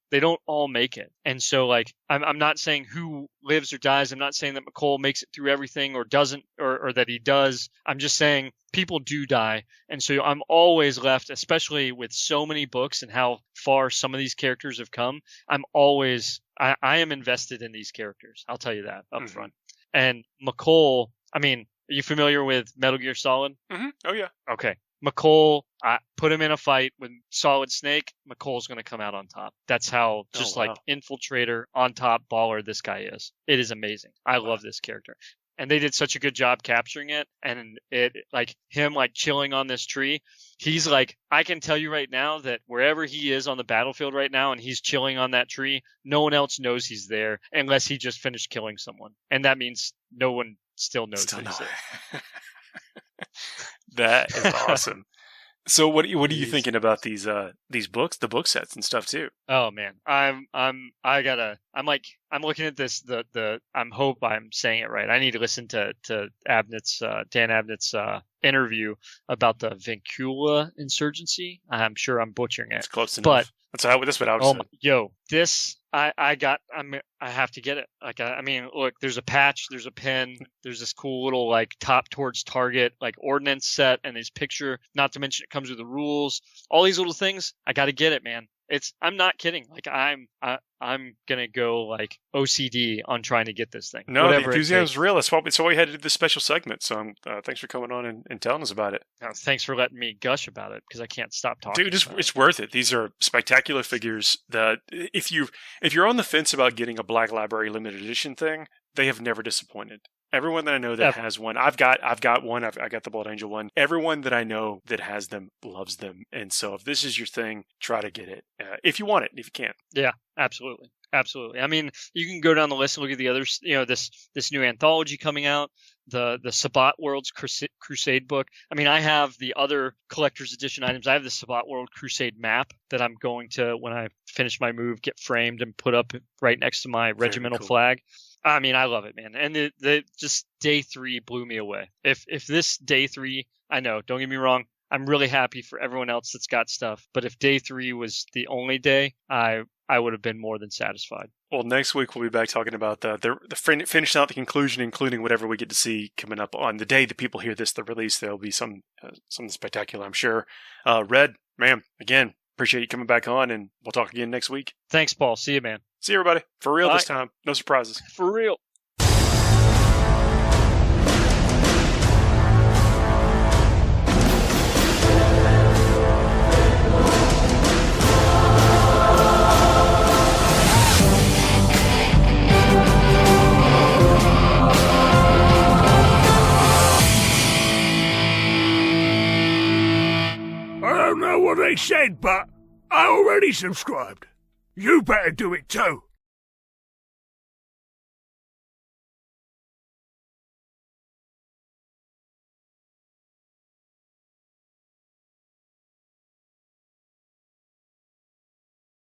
all make it. And so like, I'm not saying who lives or dies. I'm not saying that McCall makes it through everything or doesn't, or that he does. I'm just saying people do die. And so I'm always left, especially with so many books and how far some of these characters have come. I am invested in these characters. I'll tell you that up front. And McCall, I mean, are you familiar with Metal Gear Solid? Mm-hmm. Oh, yeah. Okay. McCall, I put him in a fight with Solid Snake. McCall's going to come out on top. That's how infiltrator, on top baller this guy is. It is amazing. I love this character. And they did such a good job capturing it. And it, like, him, like, chilling on this tree. He's like, I can tell you right now that wherever he is on the battlefield right now and he's chilling on that tree, no one else knows he's there unless he just finished killing someone. And that means no one still knows he's there. That is awesome. So what are you thinking about these books, the book sets and stuff too? Oh man, I'm looking at this. I'm saying it right. I need to listen to Dan Abnett's interview about the Vincula insurgency. I'm sure I'm butchering it. It's close enough. But that's what I would say. This I have to get it. Like, I mean, look, there's a patch, there's a pin, there's this cool little like top towards target like ordnance set, and this picture. Not to mention it comes with the rules. All these little things. I got to get it, man. I'm not kidding. Like, I'm gonna go like OCD on trying to get this thing. No, the enthusiasm is real. That's why we had to do this special segment. So thanks for coming on and telling us about it. Thanks for letting me gush about it because I can't stop talking. Dude, it's worth it. These are spectacular figures. That if you're on the fence about getting a Black Library limited edition thing, they have never disappointed. Everyone that I know that has one, I've got one. I got the Blood Angel one. Everyone that I know that has them loves them, and so if this is your thing, try to get it if you want it. If you can't, yeah, absolutely. I mean, you can go down the list and look at the others. This new anthology coming out. the Sabbat Worlds Crusade book. I mean, I have the other collector's edition items. I have the Sabbat World Crusade map that I'm going to, when I finish my move, get framed and put up right next to my regimental flag. I mean, I love it, man. And the just day 3 blew me away. If this day 3, I know, don't get me wrong, I'm really happy for everyone else that's got stuff. But if day 3 was the only day, I would have been more than satisfied. Well, next week we'll be back talking about the finishing out the conclusion, including whatever we get to see coming up on the day that people hear this, the release. There'll be something spectacular, I'm sure. Red, man, again, appreciate you coming back on, and we'll talk again next week. Thanks, Paul. See you, man. See you, everybody. For real Bye. This time. No surprises. For real. I don't know what they said, but I already subscribed. You better do it too.